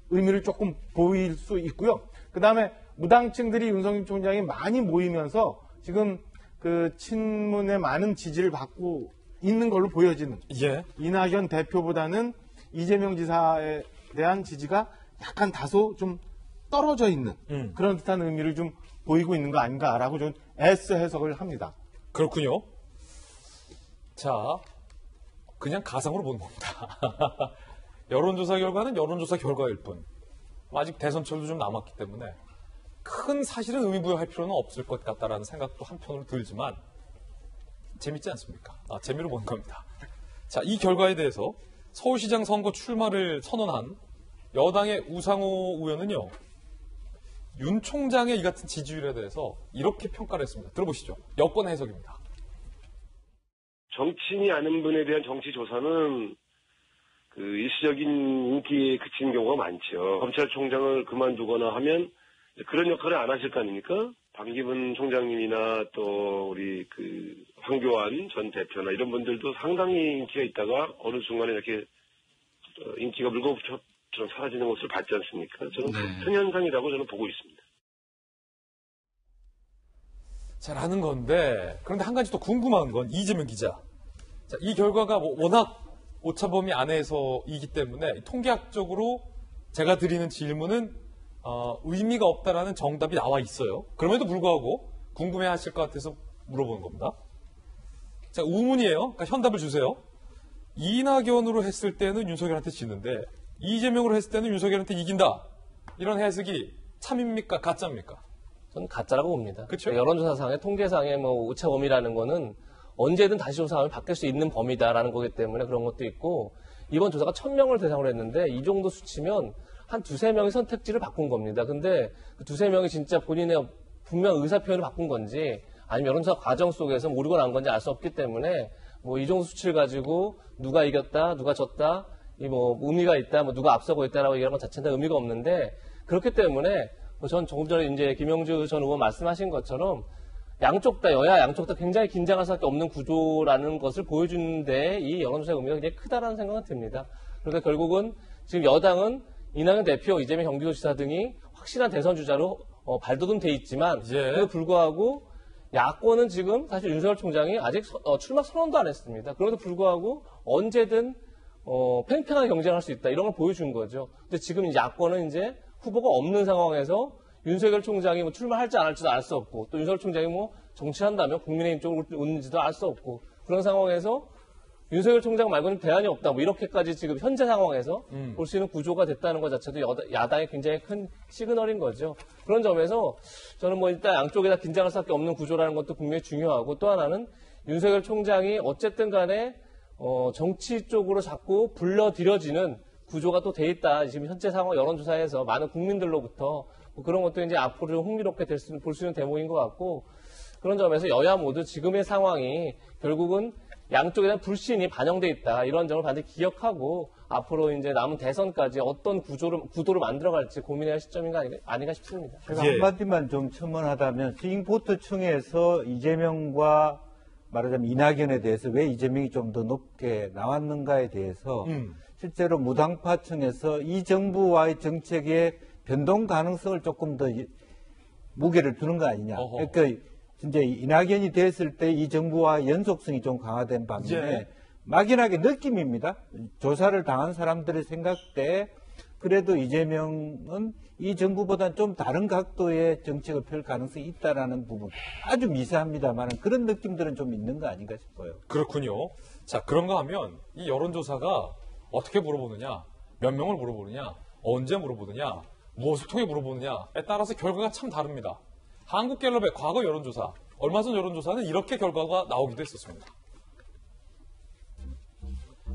의미를 조금 보일 수 있고요. 그 다음에 무당층들이 윤석열 총장이 많이 모이면서 지금 그 친문의 많은 지지를 받고 있는 걸로 보여지는 예. 이낙연 대표보다는 이재명 지사에 대한 지지가 약간 다소 좀 떨어져 있는 그런 듯한 의미를 좀 보이고 있는 거 아닌가라고 좀 애써 해석을 합니다. 그렇군요. 자, 그냥 가상으로 보는 겁니다. 여론조사 결과는 여론조사 결과일 뿐. 아직 대선철도 좀 남았기 때문에 큰 사실은 의미부여할 필요는 없을 것 같다라는 생각도 한편으로 들지만 재밌지 않습니까? 재미로 보는 겁니다. 자, 이 결과에 대해서 서울시장 선거 출마를 선언한 여당의 우상호 의원은요, 윤 총장의 이 같은 지지율에 대해서 이렇게 평가를 했습니다. 들어보시죠. 여권 해석입니다. 정치인이 아닌 분에 대한 정치 조사는 그 일시적인 인기에 그친 경우가 많죠. 검찰총장을 그만두거나 하면 그런 역할을 안 하실 거 아닙니까? 방기문 총장님이나 또 우리 그 황교안 전 대표나 이런 분들도 상당히 인기가 있다가 어느 순간에 이렇게 인기가 물거품처럼 사라지는 것을 봤지 않습니까? 저는 같은 현상이라고 저는 보고 있습니다. 잘하는 건데, 그런데 한 가지 또 궁금한 건 이재명 기자. 자, 이 결과가 워낙 오차범위 안에서이기 때문에 통계학적으로 제가 드리는 질문은 의미가 없다라는 정답이 나와 있어요. 그럼에도 불구하고 궁금해하실 것 같아서 물어보는 겁니다. 자, 우문이에요. 그러니까 현답을 주세요. 이낙연으로 했을 때는 윤석열한테 지는데 이재명으로 했을 때는 윤석열한테 이긴다. 이런 해석이 참입니까? 가짜입니까? 저는 가짜라고 봅니다. 그쵸? 여론조사상의 통계상의 뭐 오차 범위라는 거는 언제든 다시 조사하면 바뀔 수 있는 범위다라는 거기 때문에 그런 것도 있고, 이번 조사가 1000명을 대상으로 했는데 이 정도 수치면 한 두세 명이 선택지를 바꾼 겁니다. 근데 그 두세 명이 진짜 본인의 분명 의사 표현을 바꾼 건지 아니면 여론조사 과정 속에서 모르고 난 건지 알 수 없기 때문에 뭐 이 정도 수치를 가지고 누가 이겼다, 누가 졌다, 이 뭐 의미가 있다, 뭐 누가 앞서고 있다라고 얘기하는 것 자체는 의미가 없는데, 그렇기 때문에 전 조금 전에 이제 김영주 전 의원 말씀하신 것처럼 양쪽 다, 여야 양쪽 다 굉장히 긴장할 수밖에 없는 구조라는 것을 보여주는데 이 여론조사의 의미가 굉장히 크다라는 생각은 듭니다. 그러니까 결국은 지금 여당은 이낙연 대표, 이재명 경기도지사 등이 확실한 대선 주자로 발돋움돼 있지만, 그에도 불구하고 야권은 지금 사실 윤석열 총장이 아직 출마 선언도 안 했습니다. 그럼에도 불구하고 언제든 팽팽하게 경쟁할 수 있다, 이런 걸 보여준 거죠. 근데 지금 야권은 이제 후보가 없는 상황에서 윤석열 총장이 뭐 출마할지 안 할지도 알 수 없고, 또 윤석열 총장이 뭐 정치한다면 국민의힘 쪽으로 오는지도 알 수 없고, 그런 상황에서 윤석열 총장 말고는 대안이 없다, 뭐 이렇게까지 지금 현재 상황에서 볼 수 있는 구조가 됐다는 것 자체도 야당의 굉장히 큰 시그널인 거죠. 그런 점에서 저는 뭐 일단 양쪽에 다 긴장할 수밖에 없는 구조라는 것도 분명히 중요하고, 또 하나는 윤석열 총장이 어쨌든 간에 정치 쪽으로 자꾸 불러들여지는 구조가 또 돼 있다. 지금 현재 상황 여론조사에서 많은 국민들로부터 뭐 그런 것도 이제 앞으로 좀 흥미롭게 볼 수 있는 대목인 것 같고, 그런 점에서 여야 모두 지금의 상황이 결국은 양쪽에 대한 불신이 반영돼 있다, 이런 점을 반드시 기억하고 앞으로 이제 남은 대선까지 어떤 구도를 만들어갈지 고민해야 할 시점인가 아닌가 싶습니다. 제가 한마디만 좀 첨언하다면, 스윙보트층에서 이재명과 말하자면 이낙연에 대해서 왜 이재명이 좀 더 높게 나왔는가에 대해서 실제로 무당파층에서 이 정부와의 정책의 변동 가능성을 조금 더 무게를 두는 거 아니냐. 그러니까 이제 이낙연이 됐을 때 이 정부와 연속성이 좀 강화된 반면에 막연하게 느낌입니다. 조사를 당한 사람들의 생각 때 그래도 이재명은 이 정부보다는 좀 다른 각도의 정책을 펼 가능성이 있다라는 부분, 아주 미세합니다만 그런 느낌들은 좀 있는 거 아닌가 싶어요. 그렇군요. 자, 그런가 하면 이 여론조사가 어떻게 물어보느냐, 몇 명을 물어보느냐, 언제 물어보느냐, 무엇을 통해 물어보느냐에 따라서 결과가 참 다릅니다. 한국갤럽의 과거 여론조사, 얼마 전 여론조사는 이렇게 결과가 나오기도 했었습니다.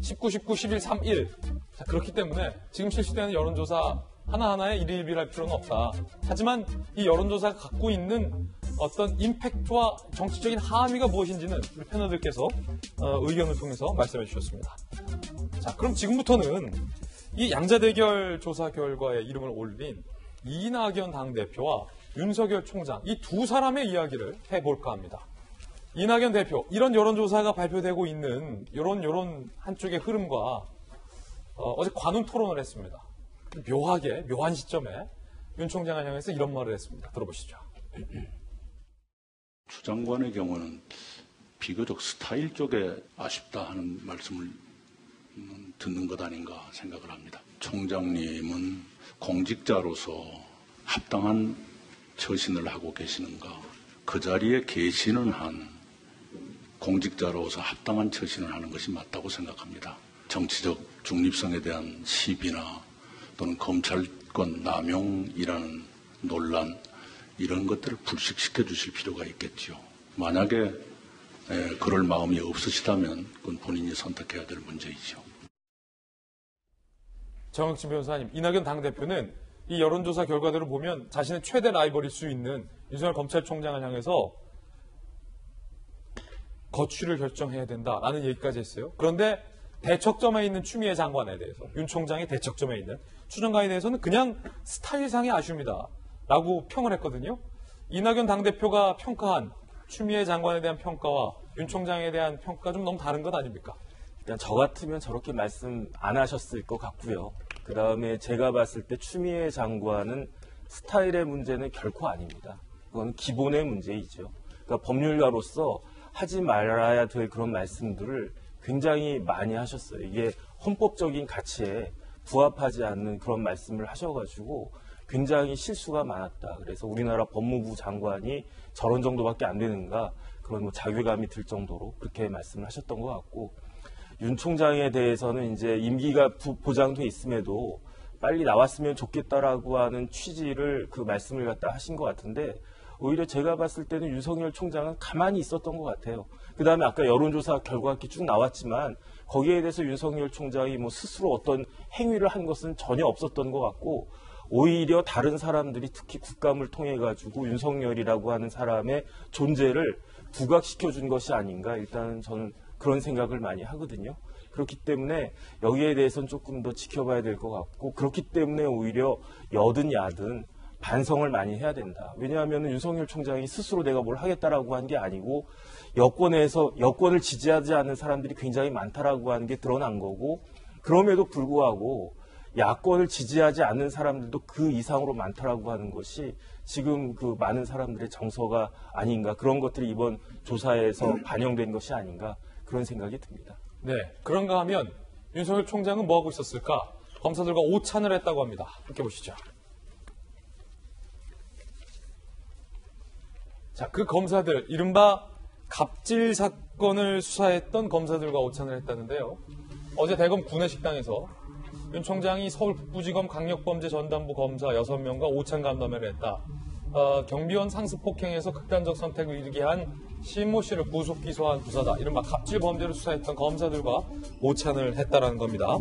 19, 19, 11, 3, 1. 자, 그렇기 때문에 지금 실시되는 여론조사 하나하나에 일일비할 필요는 없다. 하지만 이 여론조사가 갖고 있는 어떤 임팩트와 정치적인 함의가 무엇인지는 우리 패널들께서 의견을 통해서 말씀해 주셨습니다. 자, 그럼 지금부터는 이 양자대결 조사 결과에 이름을 올린 이낙연 당대표와 윤석열 총장, 이 두 사람의 이야기를 해볼까 합니다. 이낙연 대표, 이런 여론조사가 발표되고 있는 요런 한쪽의 흐름과 어제 관훈 토론을 했습니다. 묘한 시점에 윤 총장을 향해서 이런 말을 했습니다. 들어보시죠. 추 장관의 경우는 비교적 스타일 쪽에 아쉽다 하는 말씀을 듣는 것 아닌가 생각을 합니다. 총장님은 공직자로서 합당한 처신을 하고 계시는가, 그 자리에 계시는 한 공직자로서 합당한 처신을 하는 것이 맞다고 생각합니다. 정치적 중립성에 대한 시비나 또는 검찰권 남용이라는 논란, 이런 것들을 불식시켜 주실 필요가 있겠죠. 만약에 그럴 마음이 없으시다면 그건 본인이 선택해야 될 문제이죠. 정혁진 변호사님, 이낙연 당대표는 이 여론조사 결과들을 보면 자신의 최대 라이벌일 수 있는 윤석열 검찰총장을 향해서 거취를 결정해야 된다라는 얘기까지 했어요. 그런데 대척점에 있는 추미애 장관에 대해서, 윤 총장의 대척점에 있는 추 장관에 대해서는 그냥 스타일상의 아쉬움이다라고 평을 했거든요. 이낙연 당대표가 평가한 추미애 장관에 대한 평가와 윤 총장에 대한 평가가 좀 너무 다른 것 아닙니까? 일단 저 같으면 저렇게 말씀 안 하셨을 것 같고요. 그 다음에 제가 봤을 때 추미애 장관은 스타일의 문제는 결코 아닙니다. 그건 기본의 문제이죠. 그러니까 법률가로서 하지 말아야 될 그런 말씀들을 굉장히 많이 하셨어요. 이게 헌법적인 가치에 부합하지 않는 그런 말씀을 하셔가지고 굉장히 실수가 많았다. 그래서 우리나라 법무부 장관이 저런 정도밖에 안 되는가, 그런 뭐 자괴감이 들 정도로 그렇게 말씀을 하셨던 것 같고, 윤 총장에 대해서는 이제 임기가 보장돼 있음에도 빨리 나왔으면 좋겠다라고 하는 취지를 그 말씀을 갖다 하신 것 같은데, 오히려 제가 봤을 때는 윤석열 총장은 가만히 있었던 것 같아요. 그 다음에 아까 여론조사 결과가 이렇게 쭉 나왔지만 거기에 대해서 윤석열 총장이 뭐 스스로 어떤 행위를 한 것은 전혀 없었던 것 같고, 오히려 다른 사람들이 특히 국감을 통해 가지고 윤석열이라고 하는 사람의 존재를 부각시켜준 것이 아닌가, 일단 저는 그런 생각을 많이 하거든요. 그렇기 때문에 여기에 대해서는 조금 더 지켜봐야 될 것 같고, 그렇기 때문에 오히려 여든 야든 반성을 많이 해야 된다. 왜냐하면 윤석열 총장이 스스로 내가 뭘 하겠다라고 한 게 아니고, 여권에서 여권을 지지하지 않는 사람들이 굉장히 많다라고 하는 게 드러난 거고, 그럼에도 불구하고 야권을 지지하지 않는 사람들도 그 이상으로 많다라고 하는 것이 지금 그 많은 사람들의 정서가 아닌가, 그런 것들이 이번 조사에서 반영된 것이 아닌가, 그런 생각이 듭니다. 네, 그런가 하면 윤석열 총장은 뭐 하고 있었을까? 검사들과 오찬을 했다고 합니다. 함께 보시죠. 자, 그 검사들, 이른바 갑질 사건을 수사했던 검사들과 오찬을 했다는데요. 어제 대검 구내식당에서 윤 총장이 서울 북부지검 강력범죄전담부 검사 6명과 오찬 간담회를 했다. 경비원 상습 폭행에서 극단적 선택을 이르게 한 신모 씨를 구속 기소한 부사다. 이른바 갑질 범죄를 수사했던 검사들과 오찬을 했다라는 겁니다.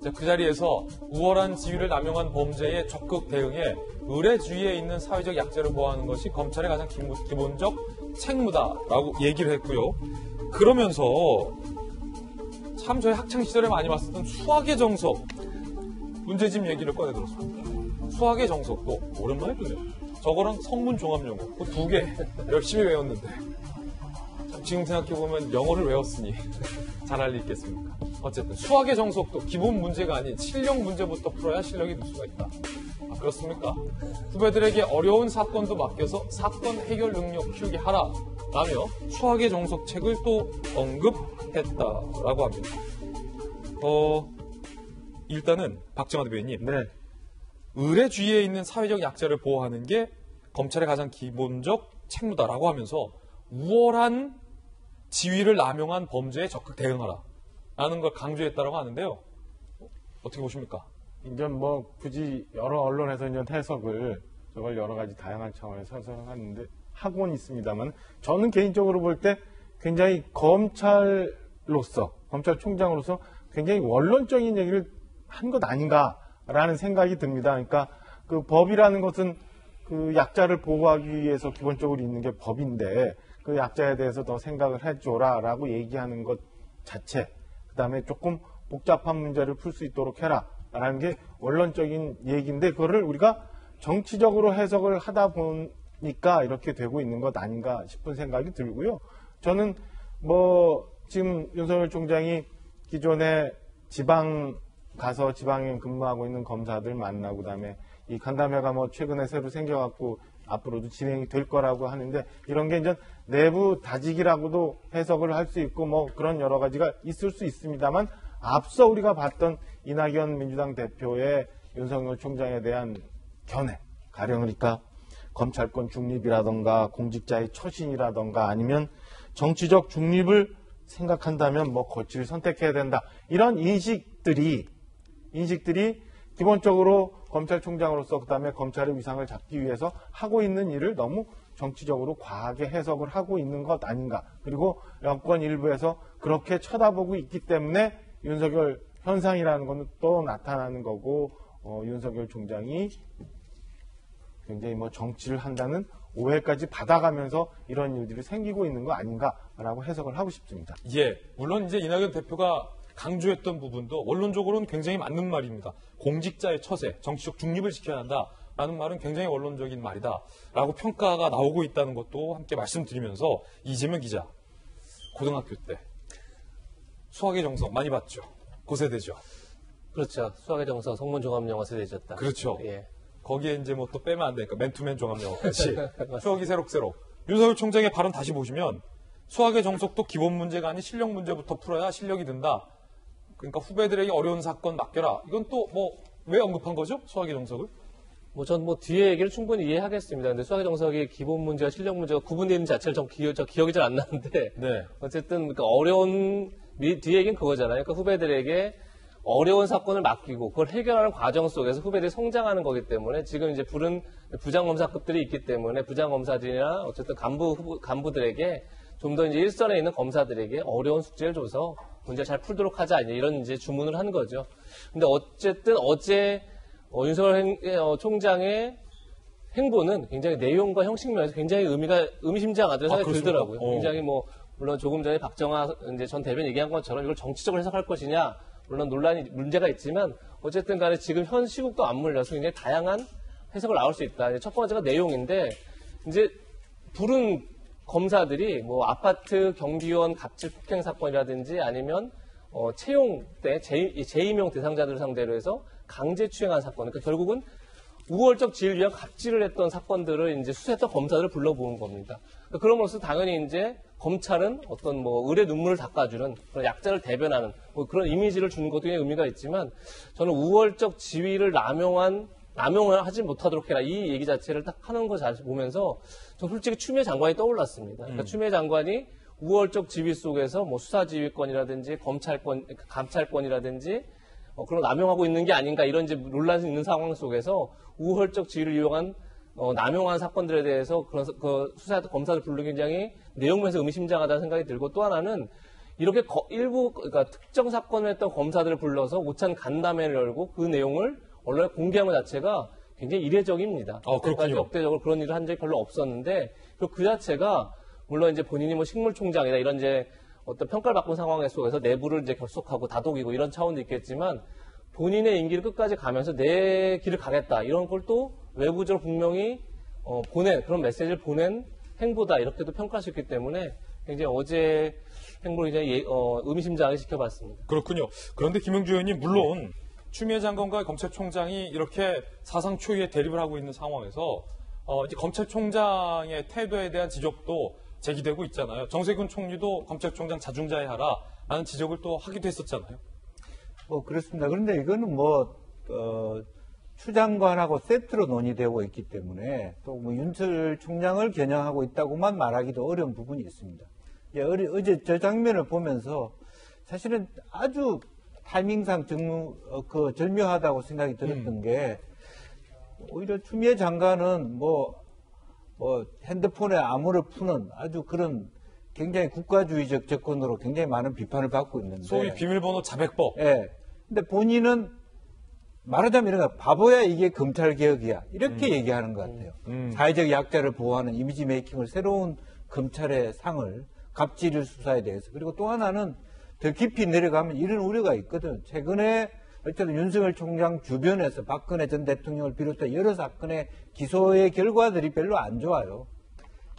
자, 그 자리에서 우월한 지위를 남용한 범죄에 적극 대응해 의례주의에 있는 사회적 약자를 보호하는 것이 검찰의 가장 기본적 책무다라고 얘기를 했고요. 그러면서 참 저희 학창시절에 많이 봤었던 수학의 정석, 문제집 얘기를 꺼내들었습니다. 수학의 정석도 오랜만에 보네요. 저거랑 성문 종합영어 그 두 개 열심히 외웠는데 지금 생각해보면 영어를 외웠으니 잘할 리 있겠습니까? 어쨌든 수학의 정석도 기본 문제가 아닌 실력 문제부터 풀어야 실력이 늘 수가 있다. 아, 그렇습니까? 후배들에게 어려운 사건도 맡겨서 사건 해결 능력 키우게 하라 라며 수학의 정석 책을 또 언급했다라고 합니다. 일단은 박정화 대변인님, 네. 의례주의에 있는 사회적 약자를 보호하는 게 검찰의 가장 기본적 책무다라고 하면서 우월한 지위를 남용한 범죄에 적극 대응하라 라는 걸 강조했다라고 하는데요. 어떻게 보십니까? 이제 뭐 굳이 여러 언론에서 이제 해석을 저걸 여러 가지 다양한 차원에서 해석하는데 하고는 있습니다만, 저는 개인적으로 볼 때 굉장히 검찰총장으로서 굉장히 원론적인 얘기를 한 것 아닌가라는 생각이 듭니다. 그러니까 그 법이라는 것은 그 약자를 보호하기 위해서 기본적으로 있는 게 법인데, 그 약자에 대해서 더 생각을 해줘라라고 얘기하는 것 자체, 그 다음에 조금 복잡한 문제를 풀 수 있도록 해라라는 게 원론적인 얘기인데, 그거를 우리가 정치적으로 해석을 하다 거니까 이렇게 되고 있는 것 아닌가 싶은 생각이 들고요. 저는 지금 윤석열 총장이 기존에 지방 가서 지방에 근무하고 있는 검사들 만나고 그다음에 이 간담회가 최근에 새로 생겨갖고 앞으로도 진행이 될 거라고 하는데 이런 게 이제 내부 다지기라고도 해석을 할 수 있고 그런 여러 가지가 있을 수 있습니다만 앞서 우리가 봤던 이낙연 민주당 대표의 윤석열 총장에 대한 견해, 가령 그러니까 검찰권 중립이라던가 공직자의 처신이라던가 아니면 정치적 중립을 생각한다면 거취를 선택해야 된다. 이런 인식들이 기본적으로 검찰총장으로서 그다음에 검찰의 위상을 잡기 위해서 하고 있는 일을 너무 정치적으로 과하게 해석을 하고 있는 것 아닌가. 그리고 여권 일부에서 그렇게 쳐다보고 있기 때문에 윤석열 현상이라는 것은 또 나타나는 거고 윤석열 총장이 굉장히 정치를 한다는 오해까지 받아가면서 이런 일들이 생기고 있는 거 아닌가라고 해석을 하고 싶습니다. 예, 물론 이제 이낙연 대표가 강조했던 부분도 원론적으로는 굉장히 맞는 말입니다. 공직자의 처세, 정치적 중립을 지켜야 한다라는 말은 굉장히 원론적인 말이다라고 평가가 나오고 있다는 것도 함께 말씀드리면서 이재명 기자, 고등학교 때 수학의 정석 많이 봤죠? 고세대죠? 그렇죠. 수학의 정석 성문종합영어 세대셨다. 그렇죠. 예. 거기에 이제 또 빼면 안 되니까 맨투맨 종합영어까지 추억이 새록새록. 윤석열 총장의 발언 다시 보시면 수학의 정석도 기본 문제가 아닌 실력 문제부터 풀어야 실력이 든다. 그러니까 후배들에게 어려운 사건 맡겨라. 이건 또 왜 언급한 거죠? 수학의 정석을? 전 뒤에 얘기를 충분히 이해하겠습니다. 근데 수학의 정석이 기본 문제와 실력 문제가 구분되어 있는 자체를 저 기억이 잘 안 나는데. 네. 어쨌든, 그러니까 어려운, 뒤에 얘기는 그거잖아요. 그러니까 후배들에게 어려운 사건을 맡기고 그걸 해결하는 과정 속에서 후배들이 성장하는 거기 때문에 지금 이제 부른 부장검사급들이 있기 때문에 부장검사들이나 어쨌든 간부들에게 좀 더 이제 일선에 있는 검사들에게 어려운 숙제를 줘서 문제를 잘 풀도록 하자 이런 이제 주문을 한 거죠. 근데 어쨌든 어제 윤석열 총장의 행보는 굉장히 내용과 형식 면에서 굉장히 의미심장하다는 생각이 들더라고요. 굉장히 물론 조금 전에 박정하 이제 전 대변인 얘기한 것처럼 이걸 정치적으로 해석할 것이냐 물론 문제가 있지만 어쨌든 간에 지금 현 시국도 안 물려서 굉장히 다양한 해석을 나올 수 있다. 첫 번째가 내용인데 이제 부른 검사들이 아파트 경비원 갑질 폭행 사건이라든지 아니면 채용 때 재임용 대상자들을 상대로 해서 강제 추행한 사건. 그러니까 결국은 우월적 지위를 위한 갑질을 했던 사건들을 이제 수사했던 검사들을 불러보는 겁니다. 그러니까 그럼으로써 당연히 이제 검찰은 어떤 을의 눈물을 닦아주는 그런 약자를 대변하는 그런 이미지를 주는 것도 굉장히 의미가 있지만 저는 우월적 지위를 남용을 하지 못하도록 해라. 이 얘기 자체를 딱 하는 거 잘 보면서 저 솔직히 추미애 장관이 떠올랐습니다. 그러니까 추미애 장관이 우월적 지위 속에서 수사지휘권이라든지 감찰권이라든지 그런 남용하고 있는 게 아닌가 이런 이제 논란이 있는 상황 속에서 우월적 지위를 이용한 남용한 사건들에 대해서 그런 수사했던 검사들 부르기 굉장히 내용면에서 의미심장하다는 생각이 들고 또 하나는 이렇게 그러니까 특정 사건을 했던 검사들을 불러서 오찬 간담회를 열고 그 내용을 언론에 공개한 것 자체가 굉장히 이례적입니다. 그때까지 역대적으로 그런 일을 한 적이 별로 없었는데 그 자체가 물론 이제 본인이 식물총장이나 이런 이제 어떤 평가를 받고 상황 속에서 내부를 이제 결속하고 다독이고 이런 차원도 있겠지만 본인의 임기를 끝까지 가면서 내 길을 가겠다 이런 걸 또 외부적으로 분명히 그런 메시지를 보낸 행보다 이렇게도 평가할 수 있기 때문에 굉장히 어제 행보를 굉장히 의미심장하게 지켜봤습니다. 그렇군요. 그런데 김영주 의원님 물론 추미애 장관과 검찰총장이 이렇게 사상 초유의 대립을 하고 있는 상황에서 이제 검찰총장의 태도에 대한 지적도 제기되고 있잖아요. 정세균 총리도 검찰총장 자중자애하라라는 지적을 또 하기도 했었잖아요. 그렇습니다. 그런데 이거는 추 장관하고 세트로 논의되고 있기 때문에 또 윤석열 총장을 겨냥하고 있다고만 말하기도 어려운 부분이 있습니다. 어제 저 장면을 보면서 사실은 아주 타이밍상 절묘하다고 생각이 들었던 게 오히려 추미애 장관은 핸드폰에 암호를 푸는 아주 그런 굉장히 국가주의적 접근으로 굉장히 많은 비판을 받고 있는데 소위 비밀번호 자백법. 예. 근데 본인은 말하자면 이런 거 바보야 이게 검찰개혁이야 이렇게 얘기하는 것 같아요. 사회적 약자를 보호하는 이미지 메이킹을 새로운 검찰의 상을 갑질 수사에 대해서 그리고 또 하나는 더 깊이 내려가면 이런 우려가 있거든. 최근에 어쨌든 윤석열 총장 주변에서 박근혜 전 대통령을 비롯해 여러 사건의 기소의 결과들이 별로 안 좋아요.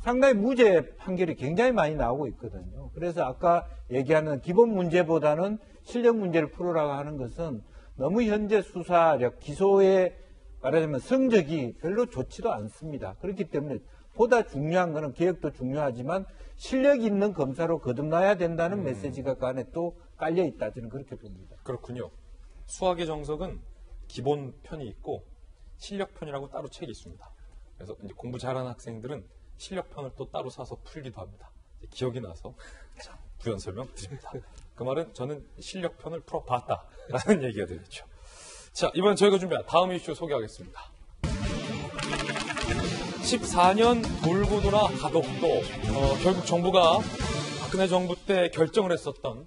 상당히 무죄 판결이 굉장히 많이 나오고 있거든요. 그래서 아까 얘기하는 기본 문제보다는 실력 문제를 풀으라고 하는 것은 너무 현재 수사력, 기소의 말하자면 성적이 별로 좋지도 않습니다. 그렇기 때문에 보다 중요한 것은 개혁도 중요하지만 실력 있는 검사로 거듭나야 된다는 메시지가 그 안에 또 깔려 있다. 저는 그렇게 봅니다. 그렇군요. 수학의 정석은 기본 편이 있고 실력 편이라고 따로 책이 있습니다. 그래서 이제 공부 잘하는 학생들은 실력 편을 또 따로 사서 풀기도 합니다. 기억이 나서 자, 부연 설명 드립니다. 그 말은 저는 실력 편을 풀어봤다라는 얘기가 되겠죠. 자, 이번 저희가 준비한 다음 이슈 소개하겠습니다. 14년 돌고 돌아 가덕도, 결국 정부가 박근혜 정부 때 결정을 했었던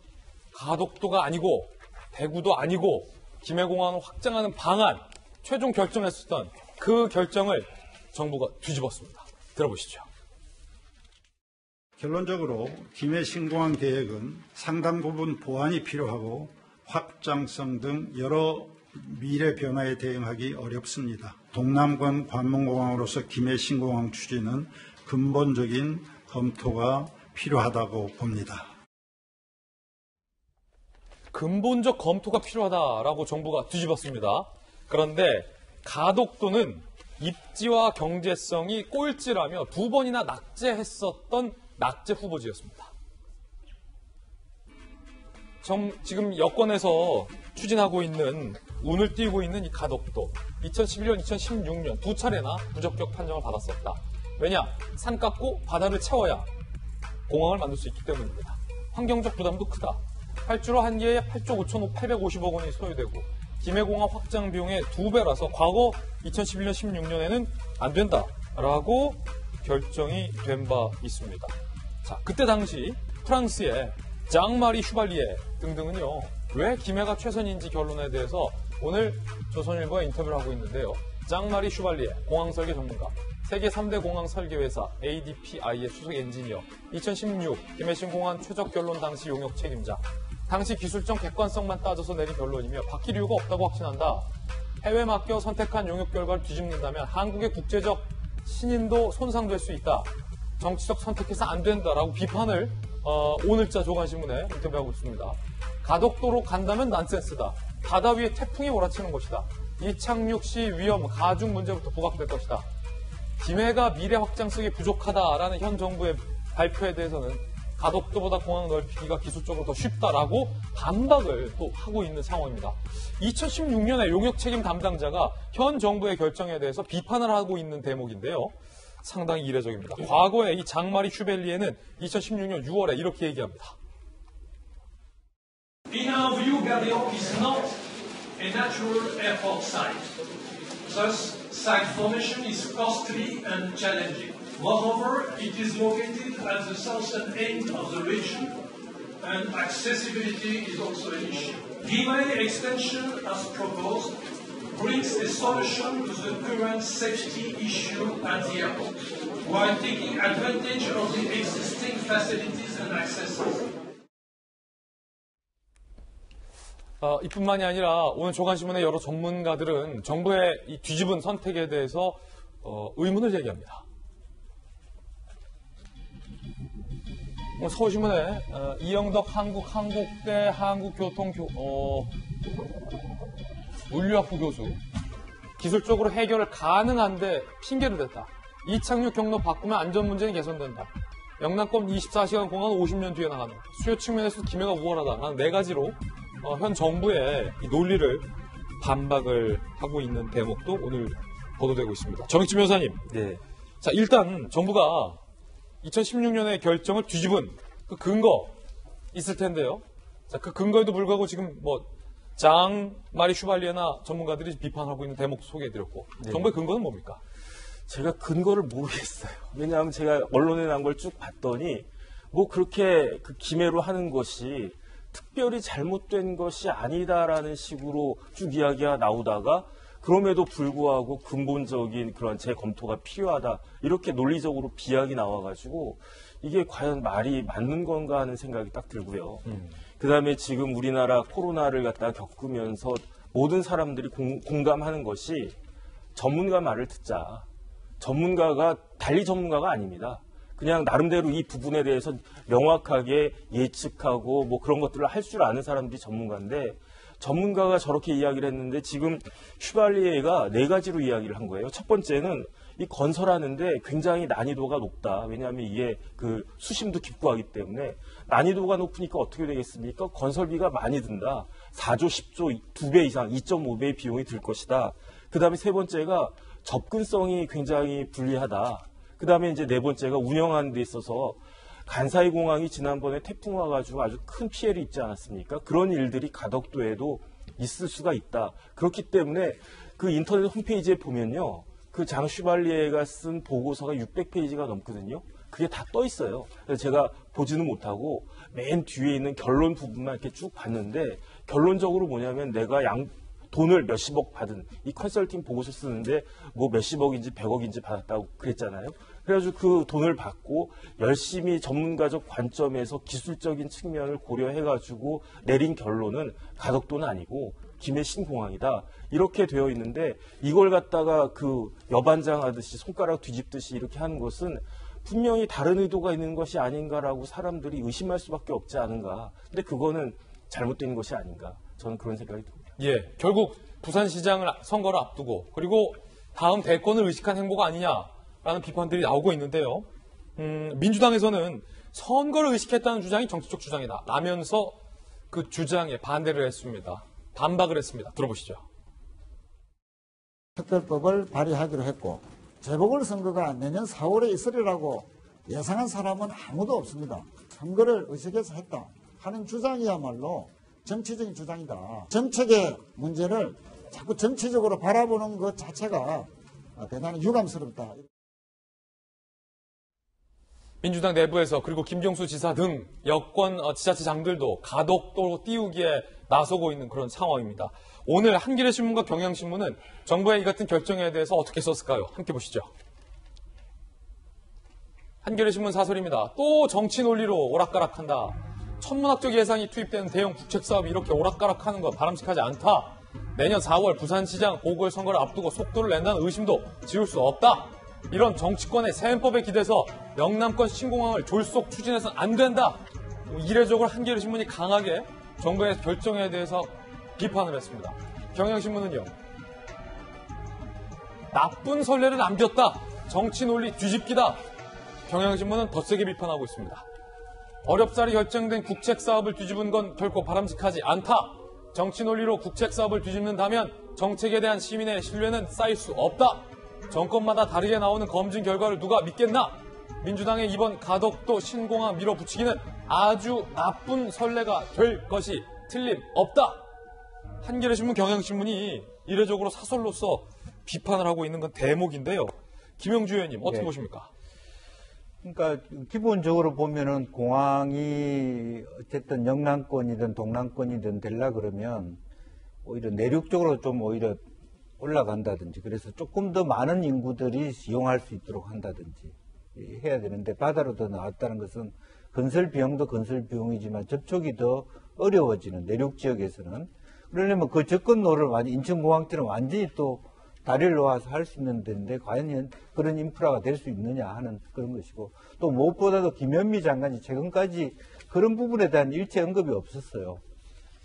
가덕도가 아니고 대구도 아니고 김해공항을 확장하는 방안, 최종 결정했었던 그 결정을 정부가 뒤집었습니다. 들어보시죠. 결론적으로 김해 신공항 계획은 상당 부분 보완이 필요하고 확장성 등 여러 미래 변화에 대응하기 어렵습니다. 동남권 관문공항으로서 김해 신공항 추진은 근본적인 검토가 필요하다고 봅니다. 근본적 검토가 필요하다라고 정부가 뒤집었습니다. 그런데 가덕도는 입지와 경제성이 꼴찌라며 두 번이나 낙제했었던 낙제 후보지였습니다. 지금 여권에서 추진하고 있는 운을 띄우고 있는 이 가덕도 2011년, 2016년 두 차례나 부적격 판정을 받았었다. 왜냐? 산 깎고 바다를 채워야 공항을 만들 수 있기 때문입니다. 환경적 부담도 크다. 활주로 한 개에 8조 5,850억 원이 소요되고 김해공항 확장 비용의 2배라서 과거 2011년, 16년에는 안 된다라고 결정이 된 바 있습니다. 자, 그때 당시 프랑스의 장마리 슈발리에 등등은요, 왜 김해가 최선인지 결론에 대해서 오늘 조선일보와 인터뷰를 하고 있는데요. 장마리 슈발리에 공항 설계 전문가, 세계 3대 공항 설계 회사 ADPI의 수석 엔지니어, 2016 김해신공항 최적 결론 당시 용역 책임자, 당시 기술적 객관성만 따져서 내린 결론이며 바뀔 이유가 없다고 확신한다. 해외 맡겨 선택한 용역 결과를 뒤집는다면 한국의 국제적 신인도 손상될 수 있다. 정치적 선택해서 안 된다라고 비판을 오늘자 조간신문에 인터뷰하고 있습니다. 가덕도로 간다면 난센스다. 바다 위에 태풍이 몰아치는 것이다. 이착륙 시 위험, 가중 문제부터 부각될 것이다. 김해가 미래 확장성이 부족하다라는 현 정부의 발표에 대해서는 가덕도보다 공항 넓히기가 기술적으로 더 쉽다라고 반박을 또 하고 있는 상황입니다. 2016년에 용역 책임 담당자가 현 정부의 결정에 대해서 비판을 하고 있는 대목인데요. 상당히 이례적입니다. 과거에 이 장마리 슈벨리에는 2016년 6월에 이렇게 얘기합니다. In our view, Gardéan is not a natural airport site. Thus, site formation is costly and challenging. Moreover, it is located at the southern end of the region, and accessibility is also an issue. Given extension as proposed brings a solution to the current safety issue at the airport, while taking advantage of the existing facilities and accesses. 이뿐만이 아니라 오늘 조간신문의 여러 전문가들은 정부의 이 뒤집은 선택에 대해서 의문을 제기합니다. 오늘 서울신문에 이영덕 한국대 물류학부 교수, 기술적으로 해결을 가능한데 핑계를 댔다. 이착륙 경로 바꾸면 안전 문제는 개선된다. 영남권 24시간 공항은 50년 뒤에 나가는, 수요 측면에서도 김해가 우월하다라는 네 가지로 현 정부의 이 논리를 반박을 하고 있는 대목도 오늘 보도되고 있습니다. 정익진 변호사님. 네. 자, 일단 정부가 2016년에 결정을 뒤집은 그 근거 있을 텐데요. 자, 그 근거에도 불구하고 지금 장마리 슈발리에나 전문가들이 비판하고 있는 대목 소개해드렸고, 네. 정부의 근거는 뭡니까? 제가 근거를 모르겠어요. 왜냐하면 제가 언론에 난 걸 쭉 봤더니 그렇게 그 김해로 하는 것이 특별히 잘못된 것이 아니다라는 식으로 쭉 이야기가 나오다가 그럼에도 불구하고 근본적인 그런 재검토가 필요하다. 이렇게 논리적으로 비약이 나와가지고 이게 과연 말이 맞는 건가 하는 생각이 딱 들고요. 그 다음에 지금 우리나라 코로나를 갖다 겪으면서 모든 사람들이 공감하는 것이 전문가 말을 듣자. 전문가가 달리 전문가가 아닙니다. 그냥 나름대로 이 부분에 대해서 명확하게 예측하고 뭐 그런 것들을 할 줄 아는 사람들이 전문가인데 전문가가 저렇게 이야기를 했는데 지금 슈발리에가 4가지로 이야기를 한 거예요. 첫 번째는 이 건설하는데 굉장히 난이도가 높다. 왜냐하면 이게 그 수심도 깊고 하기 때문에 난이도가 높으니까 어떻게 되겠습니까? 건설비가 많이 든다. 4조, 10조, 2배 이상, 2.5배의 비용이 들 것이다. 그 다음에 세 번째가 접근성이 굉장히 불리하다. 그 다음에 이제 네 번째가 운영하는 데 있어서 간사이 공항이 지난번에 태풍 와가지고 아주 큰 피해를 입지 않았습니까? 그런 일들이 가덕도에도 있을 수가 있다. 그렇기 때문에 그 인터넷 홈페이지에 보면요. 그 장 슈발리에가 쓴 보고서가 600페이지가 넘거든요. 그게 다 떠 있어요. 그래서 제가 보지는 못하고 맨 뒤에 있는 결론 부분만 이렇게 쭉 봤는데 결론적으로 뭐냐면 내가 돈을 몇십억 받은 이 컨설팅 보고서 쓰는데 뭐 몇십억인지 100억인지 받았다고 그랬잖아요. 그래가지고 그 돈을 받고 열심히 전문가적 관점에서 기술적인 측면을 고려해가지고 내린 결론은 가덕도는 아니고 김해신공항이다. 이렇게 되어 있는데 이걸 갖다가 그 여반장하듯이 손가락 뒤집듯이 이렇게 하는 것은 분명히 다른 의도가 있는 것이 아닌가라고 사람들이 의심할 수밖에 없지 않은가. 근데 그거는 잘못된 것이 아닌가. 저는 그런 생각이 듭니다. 예, 결국 부산시장을 선거를 앞두고 그리고 다음 대권을 의식한 행보가 아니냐라는 비판들이 나오고 있는데요. 민주당에서는 선거를 의식했다는 주장이 정치적 주장이다 라면서 그 주장에 반대를 했습니다. 반박을 했습니다. 들어보시죠. 특별법을 발의하기로 했고 재보궐선거가 내년 4월에 있으리라고 예상한 사람은 아무도 없습니다. 선거를 의식해서 했다 하는 주장이야말로 정치적인 주장이다. 정책의 문제를 자꾸 정치적으로 바라보는 것 자체가 대단히 유감스럽다. 민주당 내부에서 그리고 김경수 지사 등 여권 지자체장들도 가덕도로 띄우기에 나서고 있는 그런 상황입니다. 오늘 한겨레신문과 경향신문은 정부의 이 같은 결정에 대해서 어떻게 썼을까요? 함께 보시죠. 한겨레신문 사설입니다. 또 정치 논리로 오락가락한다. 천문학적 예산이 투입되는 대형 국책사업이 이렇게 오락가락하는 건 바람직하지 않다. 내년 4월 부산시장 보궐선거를 앞두고 속도를 낸다는 의심도 지울 수 없다. 이런 정치권의 셈법에 기대서 영남권 신공항을 졸속 추진해서는 안 된다. 이례적으로 한겨레신문이 강하게 정부의 결정에 대해서 비판을 했습니다. 경향신문은요. 나쁜 선례를 남겼다. 정치 논리 뒤집기다. 경향신문은 더 세게 비판하고 있습니다. 어렵사리 결정된 국책사업을 뒤집은 건 결코 바람직하지 않다. 정치 논리로 국책사업을 뒤집는다면 정책에 대한 시민의 신뢰는 쌓일 수 없다. 정권마다 다르게 나오는 검증 결과를 누가 믿겠나? 민주당의 이번 가덕도 신공항 밀어붙이기는 아주 나쁜 선례가 될 것이 틀림없다. 한겨레신문 경향신문이 이례적으로 사설로서 비판을 하고 있는 건 대목인데요. 김영주 의원님 어떻게 네. 보십니까? 그러니까 기본적으로 보면은 공항이 어쨌든 영남권이든 동남권이든 되려 그러면 오히려 내륙적으로 좀 오히려 올라간다든지 그래서 조금 더 많은 인구들이 이용할 수 있도록 한다든지 해야 되는데 바다로 더 나왔다는 것은 건설 비용도 건설 비용이지만 접촉이 더 어려워지는 내륙 지역에서는 그러려면 그 접근로를 인천공항처럼 완전히 또 다리를 놓아서 할 수 있는 데인데 과연 그런 인프라가 될 수 있느냐 하는 그런 것이고 또 무엇보다도 김현미 장관이 최근까지 그런 부분에 대한 일체 언급이 없었어요.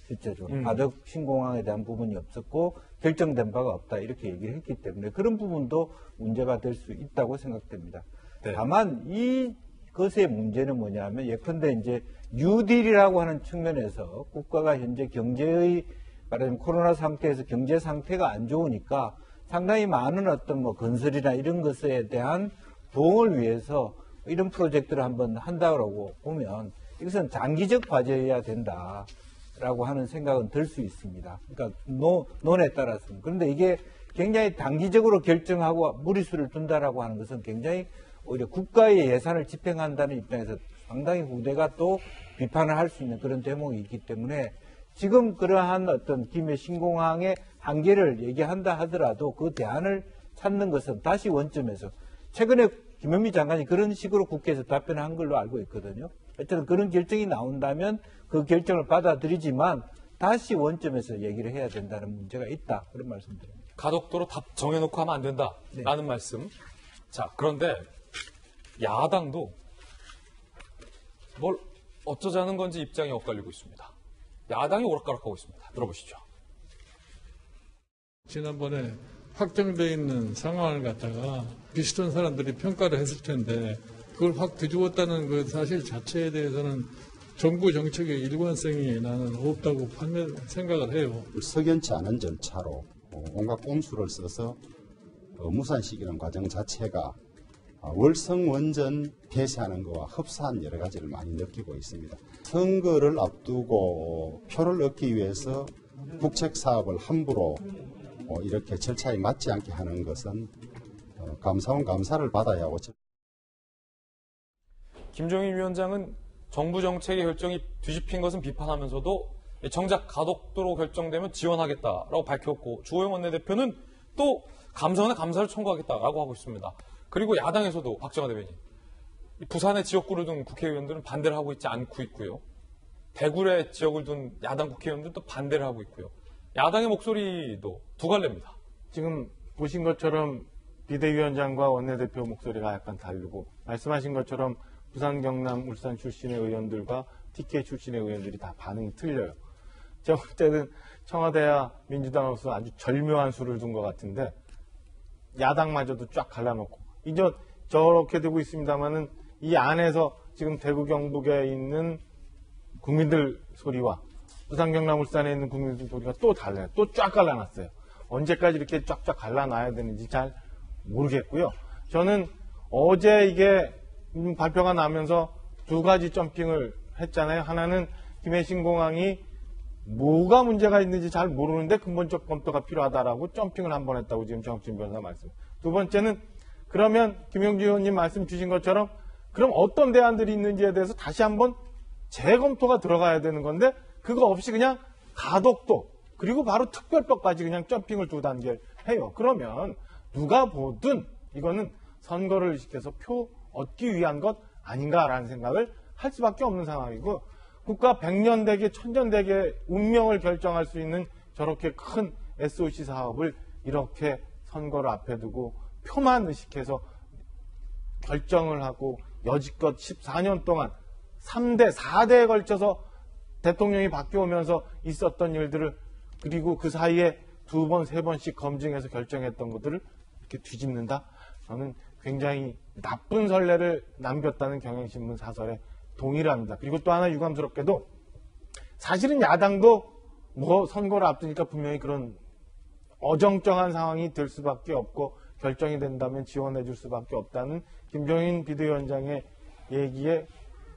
실제로 가덕 신공항에 대한 부분이 없었고 결정된 바가 없다 이렇게 얘기를 했기 때문에 그런 부분도 문제가 될 수 있다고 생각됩니다. 네. 다만 이것의 문제는 뭐냐면 예컨대 이제 뉴딜이라고 하는 측면에서 국가가 현재 경제의 말하자면 코로나 상태에서 경제 상태가 안 좋으니까 상당히 많은 어떤 뭐 건설이나 이런 것에 대한 부흥을 위해서 이런 프로젝트를 한번 한다고 보면 이것은 장기적 과제여야 된다라고 하는 생각은 들 수 있습니다. 그러니까 논에 따라서는. 그런데 이게 굉장히 단기적으로 결정하고 무리수를 둔다라고 하는 것은 굉장히 오히려 국가의 예산을 집행한다는 입장에서 상당히 후대가 또 비판을 할 수 있는 그런 대목이 있기 때문에 지금 그러한 어떤 김해 신공항의 한계를 얘기한다 하더라도 그 대안을 찾는 것은 다시 원점에서 최근에 김현미 장관이 그런 식으로 국회에서 답변한 걸로 알고 있거든요. 어쨌든 그런 결정이 나온다면 그 결정을 받아들이지만 다시 원점에서 얘기를 해야 된다는 문제가 있다. 그런 말씀드립니다. 가덕도로 답 정해놓고 하면 안 된다라는 말씀. 자, 그런데 야당도 뭘 어쩌자는 건지 입장이 엇갈리고 있습니다. 야당이 오락가락하고 있습니다. 들어보시죠. 지난번에 확정되어 있는 상황을 갖다가 비슷한 사람들이 평가를 했을 텐데 그걸 확 뒤집었다는 그 사실 자체에 대해서는 정부 정책의 일관성이 나는 없다고 생각을 해요. 석연치 않은 절차로 온갖 꼼수를 써서 무산시키는 과정 자체가 월성 원전 폐쇄하는 것과 흡사한 여러 가지를 많이 느끼고 있습니다. 선거를 앞두고 표를 얻기 위해서 국책 사업을 함부로 이렇게 절차에 맞지 않게 하는 것은 감사원 감사를 받아야 하고. 김종인 위원장은 정부 정책의 결정이 뒤집힌 것은 비판하면서도 정작 가덕도로 결정되면 지원하겠다라고 밝혔고, 주호영 원내대표는 또 감사원에 감사를 청구하겠다라고 하고 있습니다. 그리고 야당에서도 박정화 대변인, 부산의 지역구를 둔 국회의원들은 반대를 하고 있지 않고 있고요. 대구의 지역을 둔 야당 국회의원들도 반대를 하고 있고요. 야당의 목소리도 두 갈래입니다. 지금 보신 것처럼 비대위원장과 원내대표 목소리가 약간 다르고, 말씀하신 것처럼 부산, 경남, 울산 출신의 의원들과 TK 출신의 의원들이 다 반응이 틀려요. 제가 볼 때는 청와대와 민주당으로서 아주 절묘한 수를 둔 것 같은데, 야당마저도 쫙 갈라놓고, 이제 저렇게 되고 있습니다만은 이 안에서 지금 대구 경북에 있는 국민들 소리와 부산, 경남, 울산에 있는 국민들 소리가 또 달라요. 또 쫙 갈라놨어요. 언제까지 이렇게 쫙쫙 갈라놔야 되는지 잘 모르겠고요. 저는 어제 이게 발표가 나면서 두 가지 점핑을 했잖아요. 하나는 김해신 공항이 뭐가 문제가 있는지 잘 모르는데 근본적 검토가 필요하다라고 점핑을 한 번 했다고 지금 정학진 변호사 말씀. 두 번째는 그러면 김영주 의원님 말씀 주신 것처럼 그럼 어떤 대안들이 있는지에 대해서 다시 한번 재검토가 들어가야 되는 건데, 그거 없이 그냥 가덕도 그리고 바로 특별법까지 그냥 점핑을 두 단계를 해요. 그러면 누가 보든 이거는 선거를 의식해서 표 얻기 위한 것 아닌가라는 생각을 할 수밖에 없는 상황이고, 국가 100년대계, 1000년대계 운명을 결정할 수 있는 저렇게 큰 SOC 사업을 이렇게 선거를 앞에 두고 표만 의식해서 결정을 하고 여지껏 14년 동안 3대, 4대에 걸쳐서 대통령이 바뀌어오면서 있었던 일들을, 그리고 그 사이에 두 번, 세 번씩 검증해서 결정했던 것들을 이렇게 뒤집는다? 저는 굉장히 나쁜 선례를 남겼다는 경향신문 사설에 동의를 합니다. 그리고 또 하나 유감스럽게도 사실은 야당도 뭐 선거를 앞두니까 분명히 그런 어정쩡한 상황이 될 수밖에 없고 결정이 된다면 지원해 줄 수밖에 없다는 김종인 비대위원장의 얘기에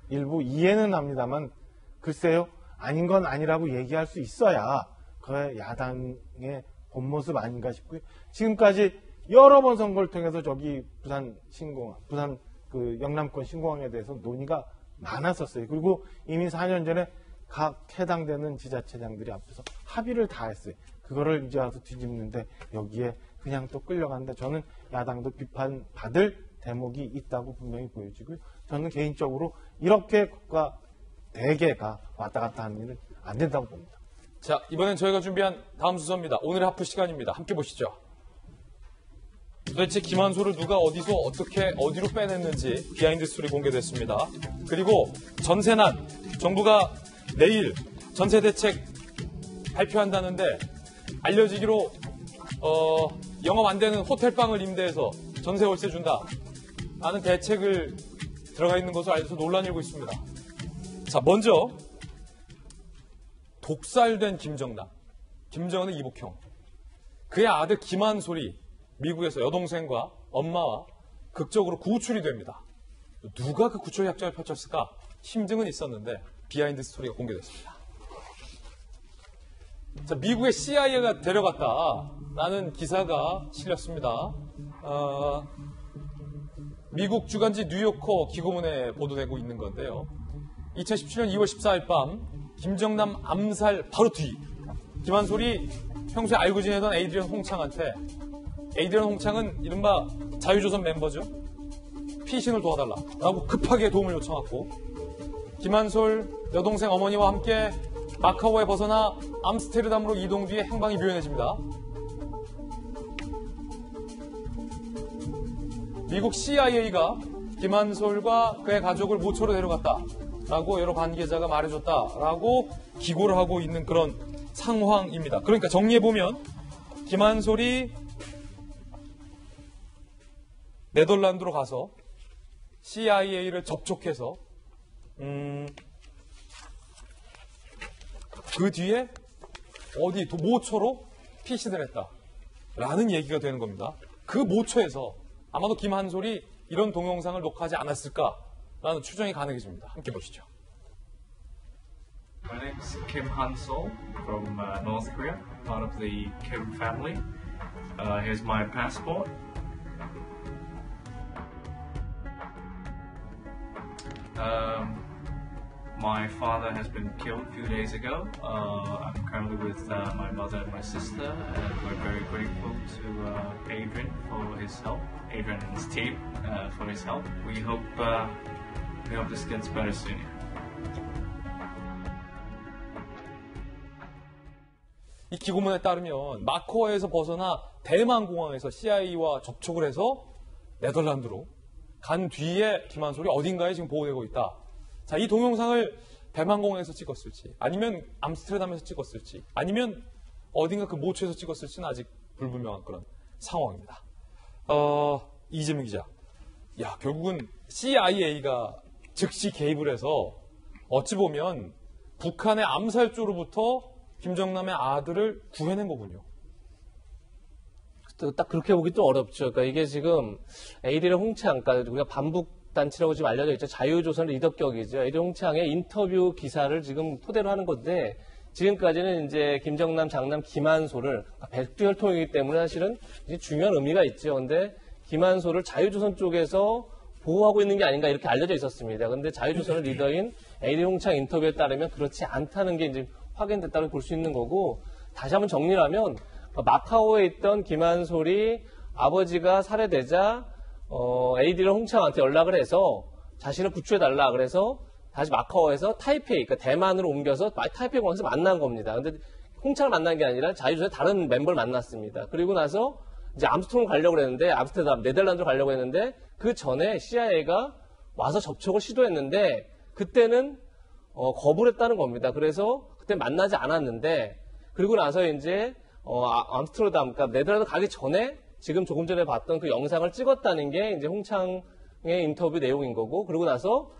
일부 이해는 합니다만, 글쎄요, 아닌 건 아니라고 얘기할 수 있어야 그의 야당의 본 모습 아닌가 싶고요. 지금까지 여러 번 선거를 통해서 저기 부산 신공항, 부산 그 영남권 신공항에 대해서 논의가 많았었어요. 그리고 이미 4년 전에 각 해당되는 지자체장들이 앞에서 합의를 다 했어요. 그거를 이제 와서 뒤집는데 여기에 그냥 또 끌려간다. 저는 야당도 비판받을 대목이 있다고 분명히 보여지고요. 저는 개인적으로 이렇게 국가 대개가 왔다 갔다 하는 일은 안 된다고 봅니다. 자, 이번엔 저희가 준비한 다음 순서입니다. 오늘의 하프 시간입니다. 함께 보시죠. 도대체 김한소를 누가 어디서 어떻게 어디로 빼냈는지 비하인드 스토리 공개됐습니다. 그리고 전세난, 정부가 내일 전세 대책 발표한다는데 알려지기로 영업 안 되는 호텔방을 임대해서 전세 월세 준다 라는 대책을 들어가 있는 것으로 알려서 논란이 일고 있습니다. 자, 먼저 독살된 김정남, 김정은의 이복형, 그의 아들 김한솔이 미국에서 여동생과 엄마와 극적으로 구출이 됩니다. 누가 그 구출 작전을 펼쳤을까? 심증은 있었는데 비하인드 스토리가 공개됐습니다. 자, 미국의 CIA가 데려갔다라는 기사가 실렸습니다. 미국 주간지 뉴요커 기고문에 보도되고 있는 건데요. 2017년 2월 14일 밤 김정남 암살 바로 뒤, 김한솔이 평소에 알고 지내던 에이드리언 홍창한테, 에이드리언 홍창은 이른바 자유조선 멤버죠. 피신을 도와달라라고 급하게 도움을 요청했고, 김한솔 여동생 어머니와 함께 마카오에 벗어나 암스테르담으로 이동 뒤에 행방이 묘연해집니다. 미국 CIA가 김한솔과 그의 가족을 모처로 데려갔다라고 여러 관계자가 말해줬다라고 기고를 하고 있는 그런 상황입니다. 그러니까 정리해보면 김한솔이 네덜란드로 가서 CIA를 접촉해서 그 뒤에 어디 모처로 피신을 했다라는 얘기가 되는 겁니다. 그 모처에서 아마도 김한솔이 이런 동영상을 녹화하지 않았을까라는 추정이 가능해집니다. 함께 보시죠. My name is Kim Han-sol from North Korea, part of the Kim family. Here's my passport. My father has been killed a few days ago. I'm currently with my mother and my sister, and we're very grateful to Adrian for his help, Adrian and his team for his help. We hope this gets better soon. 이 기고문에 따르면 마카오에서 벗어나 대만 공항에서 CIA와 접촉을 해서 네덜란드로 간 뒤에 김한솔이 어딘가에 지금 보호되고 있다. 자, 이 동영상을 대만공항에서 찍었을지, 아니면 암스테르담에서 찍었을지, 아니면 어딘가 그 모처에서 찍었을지는 아직 불분명한 그런 상황입니다. 이재명 기자. 야, 결국은 CIA가 즉시 개입을 해서 어찌 보면 북한의 암살조로부터 김정남의 아들을 구해낸 거군요. 딱 그렇게 보기 또 어렵죠. 그러니까 이게 지금 에이리의 홍창, 그러니까 우리가 반북단체라고 지금 알려져 있죠. 자유조선 리더격이죠. 에이리 홍창의 인터뷰 기사를 지금 토대로 하는 건데, 지금까지는 이제 김정남, 장남, 김한솔을 백두혈통이기 때문에 사실은 이제 중요한 의미가 있죠. 근데 김한솔을 자유조선 쪽에서 보호하고 있는 게 아닌가 이렇게 알려져 있었습니다. 근데 자유조선의 리더인 에이리 홍창 인터뷰에 따르면 그렇지 않다는 게 이제 확인됐다고 볼 수 있는 거고, 다시 한번 정리를 하면 마카오에 있던 김한솔이 아버지가 살해되자 에이디를 홍창한테 연락을 해서 자신을 구출해달라 그래서 다시 마카오에서 타이페이, 그러니까 대만으로 옮겨서 타이페이 공항에서 만난 겁니다. 근데 홍창을 만난 게 아니라 자유조선의 다른 멤버를 만났습니다. 그리고 나서 이제 암스트롱 가려고 했는데, 암스테르담, 네덜란드로 가려고 했는데, 그 전에 CIA가 와서 접촉을 시도했는데, 그때는 거부를 했다는 겁니다. 그래서 그때 만나지 않았는데, 그리고 나서 이제 암스테르담, 그러니까 네덜란드 가기 전에 지금 조금 전에 봤던 그 영상을 찍었다는 게 이제 홍창의 인터뷰 내용인 거고, 그리고 나서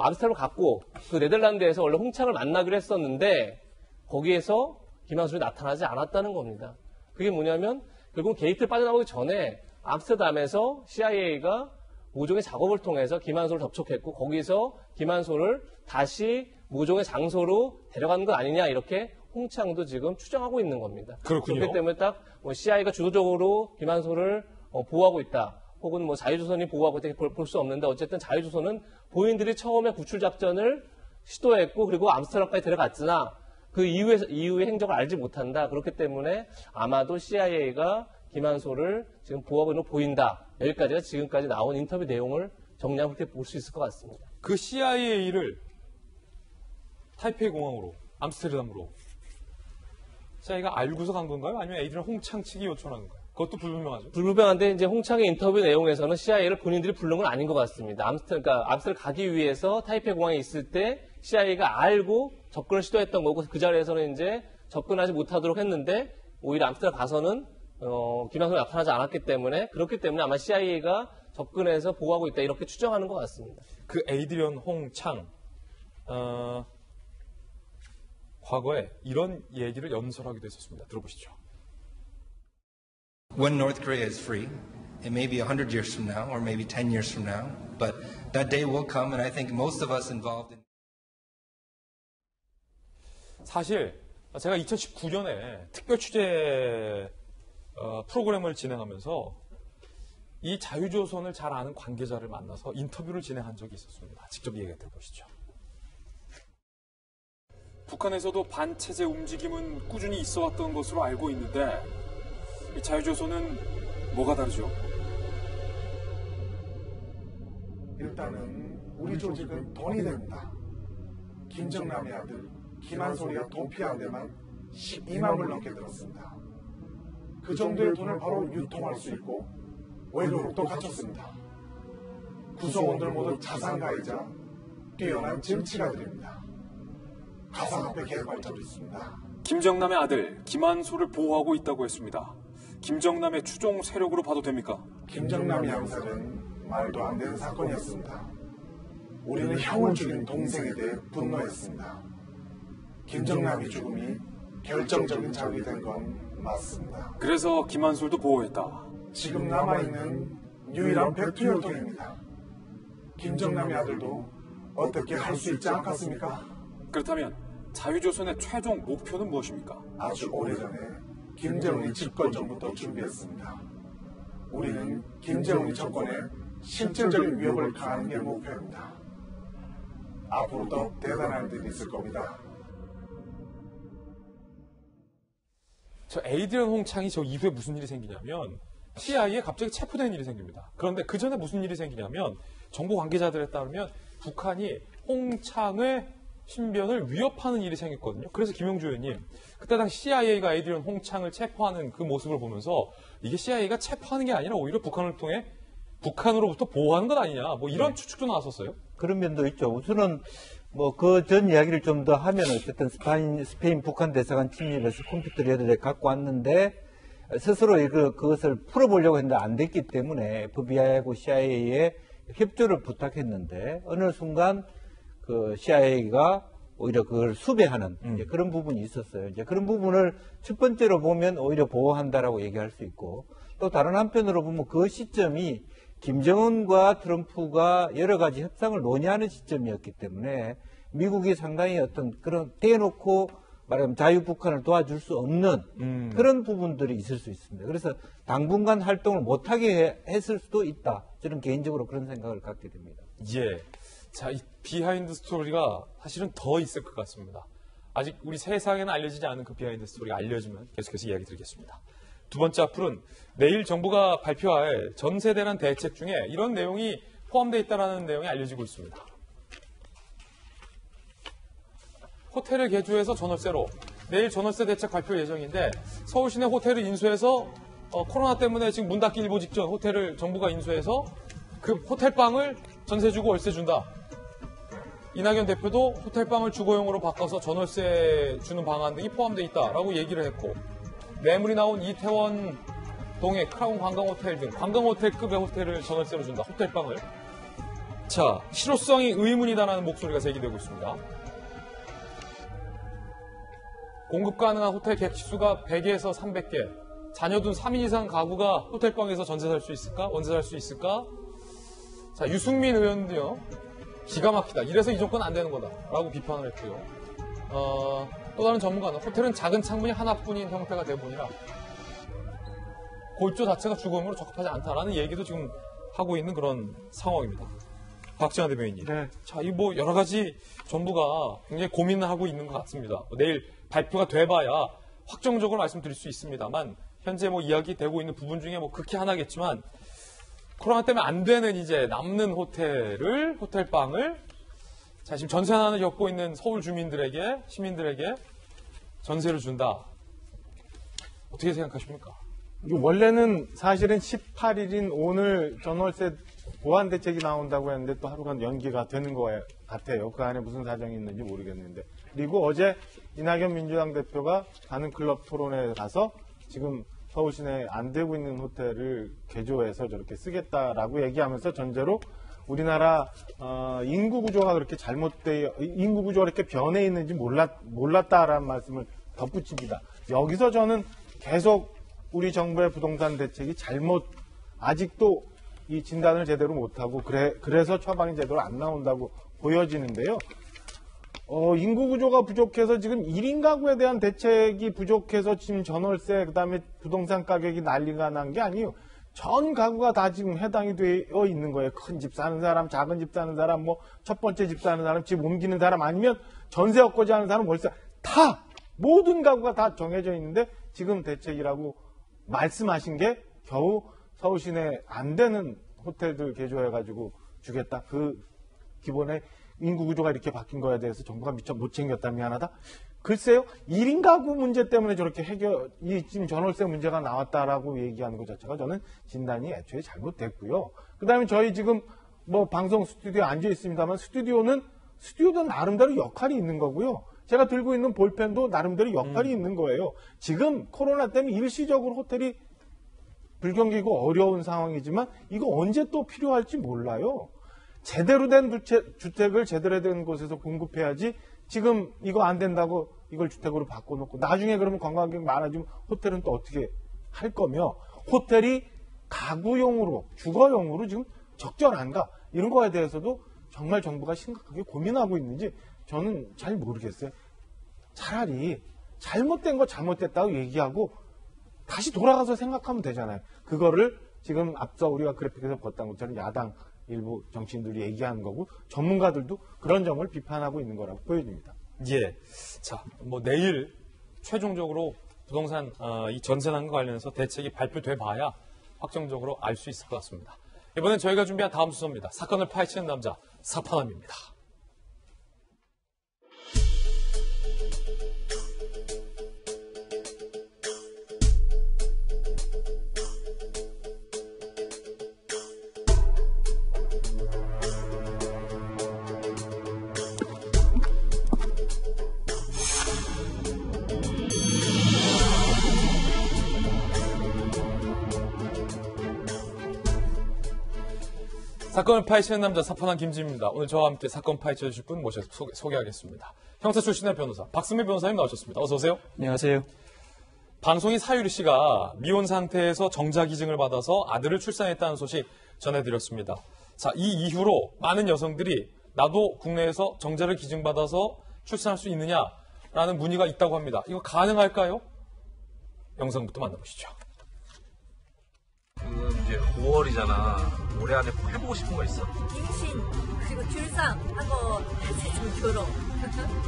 암스테르담 갔고, 그 네덜란드에서 원래 홍창을 만나기로 했었는데 거기에서 김한솔이 나타나지 않았다는 겁니다. 그게 뭐냐면 결국 게이트를 빠져나오기 전에 암스테르담에서 CIA가 모종의 작업을 통해서 김한솔을 접촉했고, 거기서 김한솔을 다시 모종의 장소로 데려가는 것 아니냐, 이렇게 홍창도 지금 추정하고 있는 겁니다. 그렇군요. 그렇기 때문에 딱 CIA가 주도적으로 김한솔을 보호하고 있다, 혹은 자유조선이 보호하고 있다 볼 수 없는데, 어쨌든 자유조선은 본인들이 처음에 구출 작전을 시도했고, 그리고 암스테르담까지 데려갔으나 그 이후의 행적을 알지 못한다. 그렇기 때문에 아마도 CIA가 김한솔을 지금 보호하고 있는 거 보인다. 여기까지가 지금까지 나온 인터뷰 내용을 정리하면 그렇게 볼 수 있을 것 같습니다. 그 CIA를 타이페이 공항으로, 암스테르담으로 CIA가 알고서 간 건가요? 아니면 에이드는 홍창 측이 요청한 건가요? 그것도 불분명하죠. 불분명한데 이제 홍창의 인터뷰 내용에서는 CIA를 본인들이 부른 건 아닌 것 같습니다. 암스테르담 가기 위해서 타이페이 공항에 있을 때 CIA가 알고 접근을 시도했던 거고, 그 자리에서는 이제 접근하지 못하도록 했는데 오히려 암스테르담 가서는 김한솔이 나타나지 않았기 때문에, 그렇기 때문에 아마 CIA가 접근해서 보호하고 있다, 이렇게 추정하는 것 같습니다. 그 에이드리언 홍창 과거에 이런 얘기를 연설하기도 했었습니다. 들어보시죠. When North Korea is free, it may be 100 years from now or maybe 10 years from now, but that day will come, and I think most of us involved in. 사실 제가 2019년에 특별 취재 프로그램을 진행하면서 이 자유조선을 잘 아는 관계자를 만나서 인터뷰를 진행한 적이 있었습니다. 직접 얘기 들어보시죠. 북한에서도 반체제 움직임은 꾸준히 있어왔던 것으로 알고 있는데, 이 자유조선은 뭐가 다르죠? 일단은 우리 조직은 돈이 됩니다. 김정남의 아들 김한솔이가 도피한 데만 12만 불 넘게 들었습니다. 그 정도의 돈을 바로 유통할 수 있고 외교력도 갖췄습니다. 구성원들 모두 자산가이자 뛰어난 정치가들입니다. 가상화폐 개발자도 있습니다. 김정남의 아들 김한솔을 보호하고 있다고 했습니다. 김정남의 추종 세력으로 봐도 됩니까? 김정남 양살은 말도 안 되는 사건이었습니다. 우리는 형을 죽인 동생에 대해 분노했습니다. 김정남의 죽음이 결정적인 자극이 된 건 맞습니다. 그래서 김한솔도 보호했다. 지금 남아있는 유일한 백투혈통입니다. 김정남의 아들도 어떻게 할 수 있지 않겠습니까? 그렇다면 자유조선의 최종 목표는 무엇입니까? 아주 오래전에 김정은이 집권 전부터 준비했습니다. 우리는 김정은이 정권에 실질적인 위협을 가하는 게 목표입니다. 앞으로 더 대단한 일이 있을 겁니다. 저 에이드리언 홍창이 저 이후에 무슨 일이 생기냐면 CIA에 갑자기 체포된 일이 생깁니다. 그런데 그 전에 무슨 일이 생기냐면 정보 관계자들에 따르면 북한이 홍창의 신변을 위협하는 일이 생겼거든요. 그래서 김영주 의원님, 그때 당시 CIA가 에이드리언 홍창을 체포하는 그 모습을 보면서 이게 CIA가 체포하는 게 아니라 오히려 북한을 통해 북한으로부터 보호하는 것 아니냐, 뭐 이런 추측도 나왔었어요. 그런 면도 있죠. 우선은 뭐 그 전 이야기를 좀 더 하면 어쨌든 스페인 북한 대사관 침입을 해서 컴퓨터를 갖고 왔는데 스스로 그것을 풀어보려고 했는데 안 됐기 때문에 FBI하고 CIA에 협조를 부탁했는데 어느 순간 그 CIA가 오히려 그걸 수배하는 이제 그런 부분이 있었어요. 이제 그런 부분을 첫 번째로 보면 오히려 보호한다라고 얘기할 수 있고 또 다른 한편으로 보면 그 시점이 김정은과 트럼프가 여러 가지 협상을 논의하는 시점이었기 때문에 미국이 상당히 어떤 그런 대놓고 말하면 자유북한을 도와줄 수 없는 그런 부분들이 있을 수 있습니다. 그래서 당분간 활동을 못하게 했을 수도 있다. 저는 개인적으로 그런 생각을 갖게 됩니다. 예. 자, 이 비하인드 스토리가 사실은 더 있을 것 같습니다. 아직 우리 세상에는 알려지지 않은 그 비하인드 스토리가 알려지면 계속해서 이야기 드리겠습니다. 두 번째 앞으로는 내일 정부가 발표할 전세대란 대책 중에 이런 내용이 포함되어 있다는 내용이 알려지고 있습니다. 호텔을 개조해서 전월세로 내일 전월세 대책 발표 예정인데 서울시내 호텔을 인수해서 코로나 때문에 지금 문 닫기 일보 직전 호텔을 정부가 인수해서 그 호텔방을 전세 주고 월세 준다. 이낙연 대표도 호텔방을 주거용으로 바꿔서 전월세 주는 방안 등이 포함되어 있다라고 얘기를 했고 매물이 나온 이태원 동의 크라운 관광호텔 등 관광호텔급의 호텔을 전월세로 준다. 호텔방을. 자, 실효성이 의문이다라는 목소리가 제기되고 있습니다. 공급 가능한 호텔 객수가 100에서 300개. 자녀 둔 3인 이상 가구가 호텔방에서 전세 살 수 있을까? 원세 살 수 있을까? 자, 유승민 의원도요. 기가 막히다. 이래서 이 정권 안 되는 거다. 라고 비판을 했고요. 또 다른 전문가는 호텔은 작은 창문이 하나뿐인 형태가 대부분이라 골조 자체가 주거용으로 적합하지 않다라는 얘기도 지금 하고 있는 그런 상황입니다. 박지원 대변인님. 네. 자, 이 뭐 여러 가지 정부가 굉장히 고민을 하고 있는 것 같습니다. 내일 발표가 돼봐야 확정적으로 말씀드릴 수 있습니다만 현재 뭐 이야기되고 있는 부분 중에 뭐 극히 하나겠지만 코로나 때문에 안 되는 이제 남는 호텔방을 자, 지금 전세난을 겪고 있는 서울 주민들에게, 시민들에게 전세를 준다. 어떻게 생각하십니까? 원래는 사실은 18일인 오늘 전월세 보완 대책이 나온다고 했는데 또 하루간 연기가 되는 것 같아요. 그 안에 무슨 사정이 있는지 모르겠는데. 그리고 어제 이낙연 민주당 대표가 가는 클럽 토론에 가서 지금 서울 시내에 안 되고 있는 호텔을 개조해서 저렇게 쓰겠다라고 얘기하면서 전제로 우리나라 인구 구조가 그렇게 인구 구조가 이렇게 변해 있는지 몰랐다라는 말씀을 덧붙입니다. 여기서 저는 계속 우리 정부의 부동산 대책이 아직도 이 진단을 제대로 못하고 그래서 처방이 제대로 안 나온다고 보여지는데요. 인구 구조가 부족해서 지금 1인 가구에 대한 대책이 부족해서 지금 전월세 그다음에 부동산 가격이 난리가 난 게 아니에요. 전 가구가 다 지금 해당이 되어 있는 거예요. 큰 집 사는 사람, 작은 집 사는 사람, 뭐 첫 번째 집 사는 사람, 집 옮기는 사람 아니면 전세 얻고자 하는 사람 월세 다 모든 가구가 다 정해져 있는데 지금 대책이라고 말씀하신 게 겨우 서울 시내 안 되는 호텔들 개조해가지고 주겠다. 그 기본에 인구 구조가 이렇게 바뀐 거에 대해서 정부가 미처 못 챙겼다, 미안하다. 글쎄요, 1인 가구 문제 때문에 저렇게 이 지금 전월세 문제가 나왔다라고 얘기하는 것 자체가 저는 진단이 애초에 잘못됐고요. 그 다음에 저희 지금 뭐 방송 스튜디오에 앉아 있습니다만 스튜디오도 나름대로 역할이 있는 거고요. 제가 들고 있는 볼펜도 나름대로 역할이 있는 거예요. 지금 코로나 때문에 일시적으로 호텔이 불경기고 어려운 상황이지만 이거 언제 또 필요할지 몰라요. 제대로 된 주택을 제대로 된 곳에서 공급해야지 지금 이거 안 된다고 이걸 주택으로 바꿔놓고 나중에 그러면 관광객 많아지면 호텔은 또 어떻게 할 거며 호텔이 가구용으로 주거용으로 지금 적절한가 이런 거에 대해서도 정말 정부가 심각하게 고민하고 있는지 저는 잘 모르겠어요. 차라리 잘못된 거 잘못됐다고 얘기하고 다시 돌아가서 생각하면 되잖아요. 그거를 지금 앞서 우리가 그래픽에서 봤던 것처럼 야당 일부 정치인들이 얘기하는 거고 전문가들도 그런 점을 비판하고 있는 거라고 보여집니다. 예. 자, 뭐 내일 최종적으로 부동산 이 전세난과 관련해서 대책이 발표돼 봐야 확정적으로 알 수 있을 것 같습니다. 이번엔 저희가 준비한 다음 순서입니다. 사건을 파헤치는 남자 사파남입니다. 사건을 파헤치는 남자 사파남 김지입니다. 오늘 저와 함께 사건 파헤쳐 주실 분 모셔서 소개하겠습니다. 형사 출신의 변호사 박승미 변호사님 나오셨습니다. 어서 오세요. 안녕하세요. 방송인 사유리 씨가 미혼 상태에서 정자 기증을 받아서 아들을 출산했다는 소식 전해드렸습니다. 자, 이 이후로 많은 여성들이 나도 국내에서 정자를 기증받아서 출산할 수 있느냐라는 문의가 있다고 합니다. 이거 가능할까요? 영상부터 만나보시죠. 지금 이제 5월이잖아. 올해 안에 꼭 해보고 싶은 거 있어? 임신, 그리고 출산하고 할 수 있으면 결혼.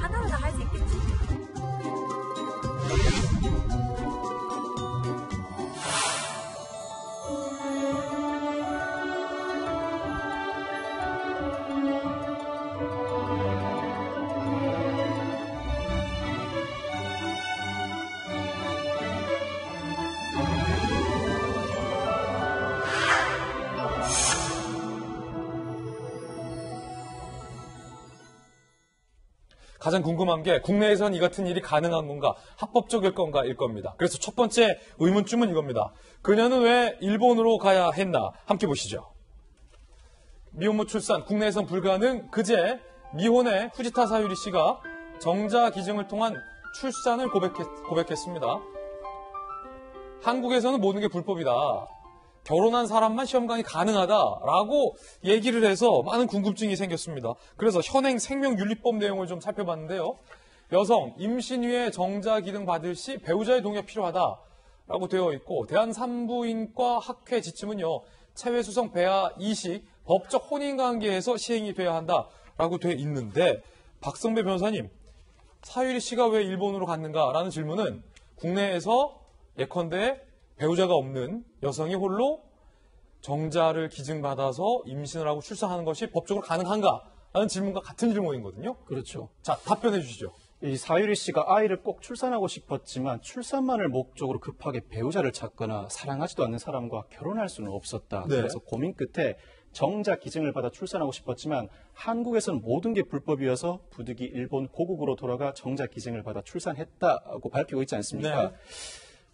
하나는 다 할 수 있겠지. 가장 궁금한 게 국내에선 이 같은 일이 가능한 건가, 합법적일 건가일 겁니다. 그래서 첫 번째 의문점은 이겁니다. 그녀는 왜 일본으로 가야 했나? 함께 보시죠. 미혼모 출산, 국내에선 불가능. 그제 미혼의 후지타 사유리 씨가 정자 기증을 통한 출산을 고백했습니다. 한국에서는 모든 게 불법이다. 결혼한 사람만 시험관이 가능하다라고 얘기를 해서 많은 궁금증이 생겼습니다. 그래서 현행 생명윤리법 내용을 좀 살펴봤는데요. 여성, 임신 후에 정자 기증 받을 시 배우자의 동의가 필요하다라고 되어 있고 대한산부인과 학회 지침은요. 체외수성 배아 이식 법적 혼인관계에서 시행이 돼야 한다라고 되어 있는데 박성배 변호사님, 사유리 씨가 왜 일본으로 갔는가라는 질문은 국내에서 예컨대 배우자가 없는 여성이 홀로 정자를 기증받아서 임신을 하고 출산하는 것이 법적으로 가능한가라는 질문과 같은 질문이거든요. 그렇죠. 자, 답변해 주시죠. 이 사유리 씨가 아이를 꼭 출산하고 싶었지만 출산만을 목적으로 급하게 배우자를 찾거나 사랑하지도 않는 사람과 결혼할 수는 없었다. 네. 그래서 고민 끝에 정자 기증을 받아 출산하고 싶었지만 한국에서는 모든 게 불법이어서 부득이 일본 고국으로 돌아가 정자 기증을 받아 출산했다고 밝히고 있지 않습니까? 네.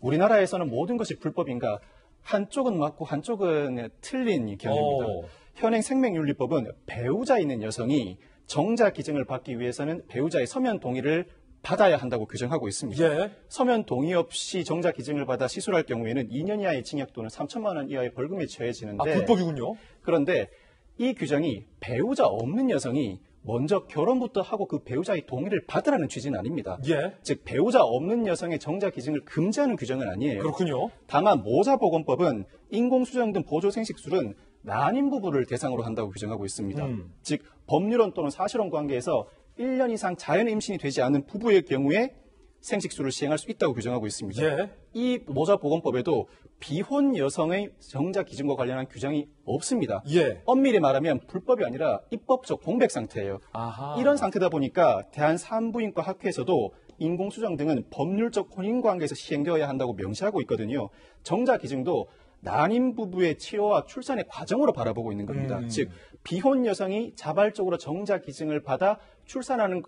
우리나라에서는 모든 것이 불법인가? 한쪽은 맞고 한쪽은 틀린 견해입니다. 현행 생명윤리법은 배우자 있는 여성이 정자 기증을 받기 위해서는 배우자의 서면 동의를 받아야 한다고 규정하고 있습니다. 예. 서면 동의 없이 정자 기증을 받아 시술할 경우에는 2년 이하의 징역 또는 3천만 원 이하의 벌금이 처해지는데 불법이군요. 그런데 이 규정이 배우자 없는 여성이 먼저 결혼부터 하고 그 배우자의 동의를 받으라는 취지는 아닙니다. 예. 즉 배우자 없는 여성의 정자 기증을 금지하는 규정은 아니에요. 그렇군요. 다만 모자보건법은 인공수정 등 보조생식술은 난임 부부를 대상으로 한다고 규정하고 있습니다. 즉 법률론 또는 사실혼 관계에서 1년 이상 자연 임신이 되지 않은 부부의 경우에 생식수를 시행할 수 있다고 규정하고 있습니다. 예. 이 노자보건법에도 비혼 여성의 정자 기준과 관련한 규정이 없습니다. 예. 엄밀히 말하면 불법이 아니라 입법적 공백 상태예요. 아하. 이런 상태다 보니까 대한산부인과 학회에서도 인공수정 등은 법률적 혼인관계에서 시행되어야 한다고 명시하고 있거든요. 정자 기증도 난임 부부의 치료와 출산의 과정으로 바라보고 있는 겁니다. 즉 비혼 여성이 자발적으로 정자 기증을 받아 출산하는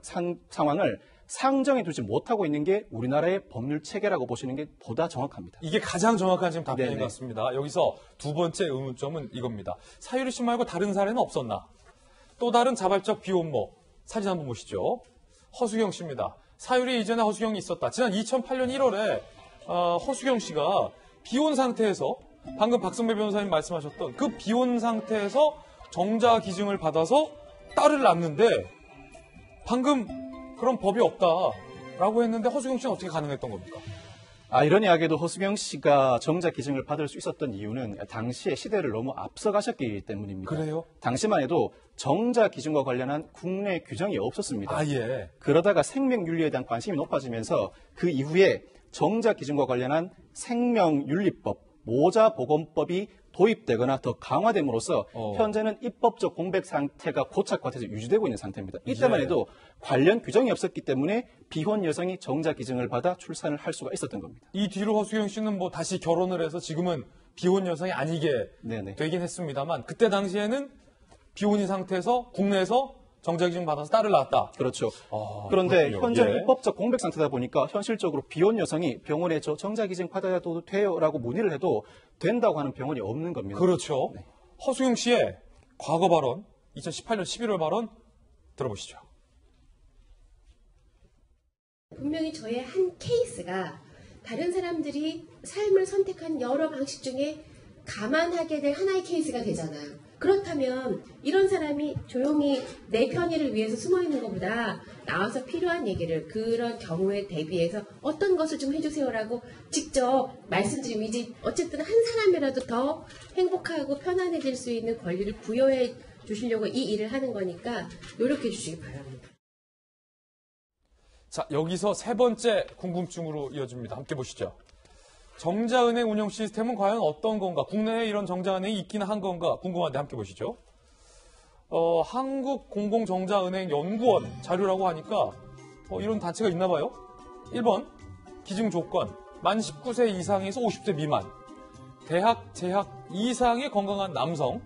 상황을 상정해 두지 못하고 있는 게 우리나라의 법률 체계라고 보시는 게 보다 정확합니다. 이게 가장 정확한 지금 답변인 네네. 것 같습니다. 여기서 두 번째 의문점은 이겁니다. 사유리 씨 말고 다른 사례는 없었나? 또 다른 자발적 비혼모 사진 한번 보시죠. 허수경 씨입니다. 사유리 이전에 허수경이 있었다. 지난 2008년 1월에 허수경 씨가 비혼 상태에서 방금 박선배 변호사님 말씀하셨던 그 비혼 상태에서 정자 기증을 받아서 딸을 낳는데 방금 그런 법이 없다라고 했는데 허수경 씨는 어떻게 가능했던 겁니까? 아이러니하게도 허수경 씨가 정자 기증을 받을 수 있었던 이유는 당시의 시대를 너무 앞서가셨기 때문입니다. 그래요? 당시만 해도 정자 기준과 관련한 국내 규정이 없었습니다. 아, 예. 그러다가 생명윤리에 대한 관심이 높아지면서 그 이후에 정자 기준과 관련한 생명윤리법, 모자보건법이 도입되거나 더 강화됨으로써 현재는 입법적 공백 상태가 고착화돼서 유지되고 있는 상태입니다. 이때만 예. 해도 관련 규정이 없었기 때문에 비혼 여성이 정자 기증을 받아 출산을 할 수가 있었던 겁니다. 이 뒤로 허수경 씨는 뭐 다시 결혼을 해서 지금은 비혼 여성이 아니게 네네. 되긴 했습니다만 그때 당시에는 비혼인 상태에서 국내에서 정자 기증 받아서 딸을 낳았다. 그렇죠. 그런데 그렇군요. 현재는 예. 입법적 공백 상태다 보니까 현실적으로 비혼 여성이 병원에 저 정자 기증 받아도 돼요라고 문의를 해도 된다고 하는 병원이 없는 겁니다. 그렇죠. 네. 허수경 씨의 과거 발언, 2018년 11월 발언 들어보시죠. 분명히 저의 한 케이스가 다른 사람들이 삶을 선택한 여러 방식 중에 감안하게 될 하나의 케이스가 되잖아요. 그렇다면 이런 사람이 조용히 내 편의를 위해서 숨어있는 것보다 나와서 필요한 얘기를 그런 경우에 대비해서 어떤 것을 좀 해주세요라고 직접 말씀드리면 이제 어쨌든 한 사람이라도 더 행복하고 편안해질 수 있는 권리를 부여해 주시려고 이 일을 하는 거니까 노력해 주시기 바랍니다. 자, 여기서 세 번째 궁금증으로 이어집니다. 함께 보시죠. 정자은행 운영 시스템은 과연 어떤 건가? 국내에 이런 정자은행이 있기는 한 건가? 궁금한데 함께 보시죠. 한국공공정자은행연구원 자료라고 하니까 이런 단체가 있나 봐요. 1번, 기증 조건. 만 19세 이상에서 50세 미만. 대학, 재학 이상의 건강한 남성.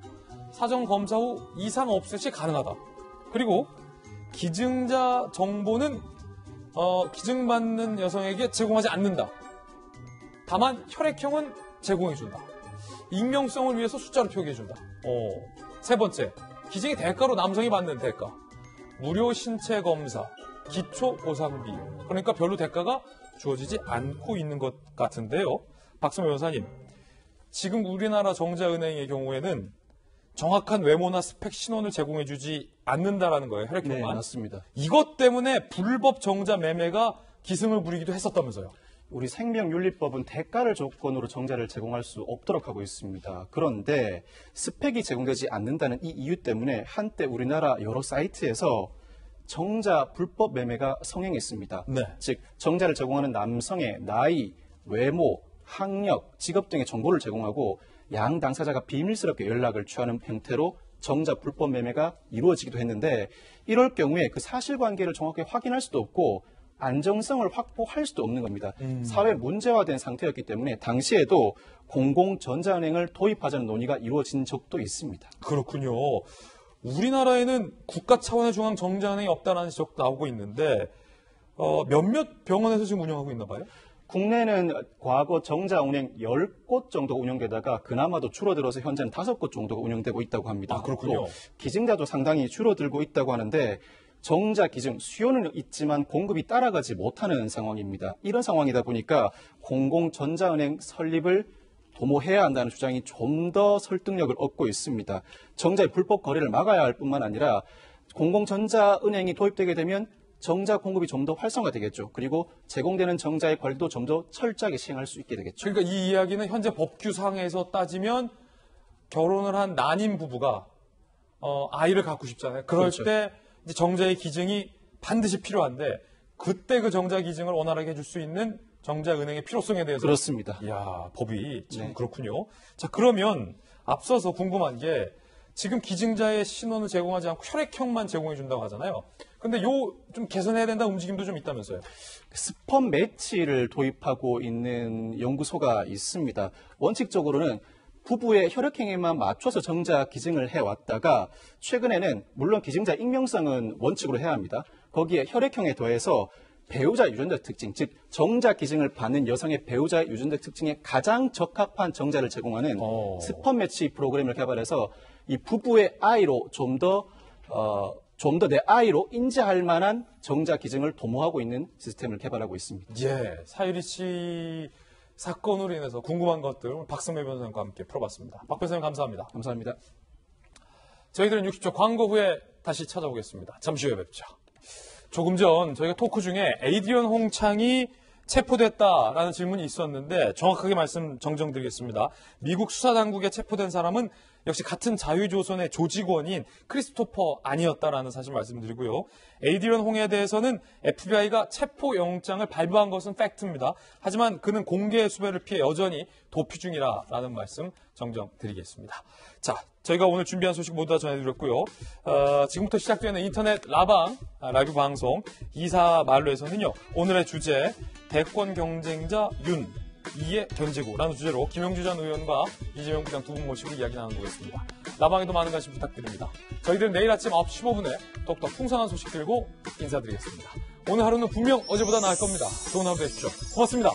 사전 검사 후 이상 없을 시 가능하다. 그리고 기증자 정보는 기증받는 여성에게 제공하지 않는다. 다만 혈액형은 제공해준다. 익명성을 위해서 숫자로 표기해준다. 세 번째, 기증의 대가로 남성이 받는 대가. 무료 신체 검사, 기초 보상비. 그러니까 별로 대가가 주어지지 않고 있는 것 같은데요. 박선배 변호사님, 지금 우리나라 정자은행의 경우에는 정확한 외모나 스펙 신원을 제공해주지 않는다라는 거예요. 혈액형만. 네, 맞습니다. 이것 때문에 불법 정자 매매가 기승을 부리기도 했었다면서요. 우리 생명윤리법은 대가를 조건으로 정자를 제공할 수 없도록 하고 있습니다. 그런데 스펙이 제공되지 않는다는 이 이유 때문에 한때 우리나라 여러 사이트에서 정자 불법 매매가 성행했습니다. 네. 즉 정자를 제공하는 남성의 나이, 외모, 학력, 직업 등의 정보를 제공하고 양 당사자가 비밀스럽게 연락을 취하는 형태로 정자 불법 매매가 이루어지기도 했는데 이럴 경우에 그 사실관계를 정확히 확인할 수도 없고 안정성을 확보할 수도 없는 겁니다. 사회 문제화된 상태였기 때문에 당시에도 공공전자은행을 도입하자는 논의가 이루어진 적도 있습니다. 그렇군요. 우리나라에는 국가 차원의 중앙정자은행이 없다는 지적도 나오고 있는데 몇몇 병원에서 지금 운영하고 있나 봐요? 국내는 과거 정자 운행 10곳 정도가 운영되다가 그나마도 줄어들어서 현재는 5곳 정도가 운영되고 있다고 합니다. 아, 그렇군요. 또 기증자도 상당히 줄어들고 있다고 하는데 정자 기증 수요는 있지만 공급이 따라가지 못하는 상황입니다. 이런 상황이다 보니까 공공전자은행 설립을 도모해야 한다는 주장이 좀 더 설득력을 얻고 있습니다. 정자의 불법 거래를 막아야 할 뿐만 아니라 공공전자은행이 도입되게 되면 정자 공급이 좀 더 활성화되겠죠. 그리고 제공되는 정자의 관리도 좀 더 철저하게 시행할 수 있게 되겠죠. 그러니까 이 이야기는 현재 법규상에서 따지면 결혼을 한 난임 부부가 아이를 갖고 싶잖아요. 그럴 그렇죠. 때 이제 정자의 기증이 반드시 필요한데 그때 그 정자 기증을 원활하게 해줄 수 있는 정자은행의 필요성에 대해서. 그렇습니다. 이야, 법이 참 네. 그렇군요. 자, 그러면 앞서서 궁금한 게 지금 기증자의 신원을 제공하지 않고 혈액형만 제공해 준다고 하잖아요. 근데 요 좀 개선해야 된다는 움직임도 좀 있다면서요. 스펌 매치를 도입하고 있는 연구소가 있습니다. 원칙적으로는 부부의 혈액형에만 맞춰서 정자 기증을 해왔다가 최근에는 물론 기증자 익명성은 원칙으로 해야 합니다. 거기에 혈액형에 더해서 배우자 유전적 특징, 즉 정자 기증을 받는 여성의 배우자 유전적 특징에 가장 적합한 정자를 제공하는 스펌 매치 프로그램을 개발해서 이 부부의 아이로 좀 더 내 아이로 인지할 만한 정자 기증을 도모하고 있는 시스템을 개발하고 있습니다. 예, 사유리 씨 사건으로 인해서 궁금한 것들 오늘 박승배 변호사님과 함께 풀어봤습니다. 박 변호사님 감사합니다. 감사합니다. 저희들은 60초 광고 후에 다시 찾아오겠습니다. 잠시 후에 뵙죠. 조금 전 저희가 토크 중에 에이드리언 홍창이 체포됐다라는 질문이 있었는데 정확하게 말씀 정정드리겠습니다. 미국 수사당국에 체포된 사람은 역시 같은 자유조선의 조직원인 크리스토퍼 아니었다라는 사실 말씀드리고요. 에이드리언 홍에 대해서는 FBI가 체포영장을 발부한 것은 팩트입니다. 하지만 그는 공개 수배를 피해 여전히 도피 중이라는 말씀 정정드리겠습니다. 자, 저희가 오늘 준비한 소식 모두 다 전해드렸고요. 지금부터 시작되는 인터넷 라방 라이브 방송 이사 말로에서는요. 오늘의 주제 대권 경쟁자 윤 이의 견제구라는 주제로 김영주 전 의원과 이재명 부장 두 분 모시고 이야기 나눠보겠습니다. 라방에도 많은 관심 부탁드립니다. 저희들은 내일 아침 9시 15분에 더욱더 풍성한 소식 들고 인사드리겠습니다. 오늘 하루는 분명 어제보다 나을 겁니다. 좋은 하루 되십시오. 고맙습니다.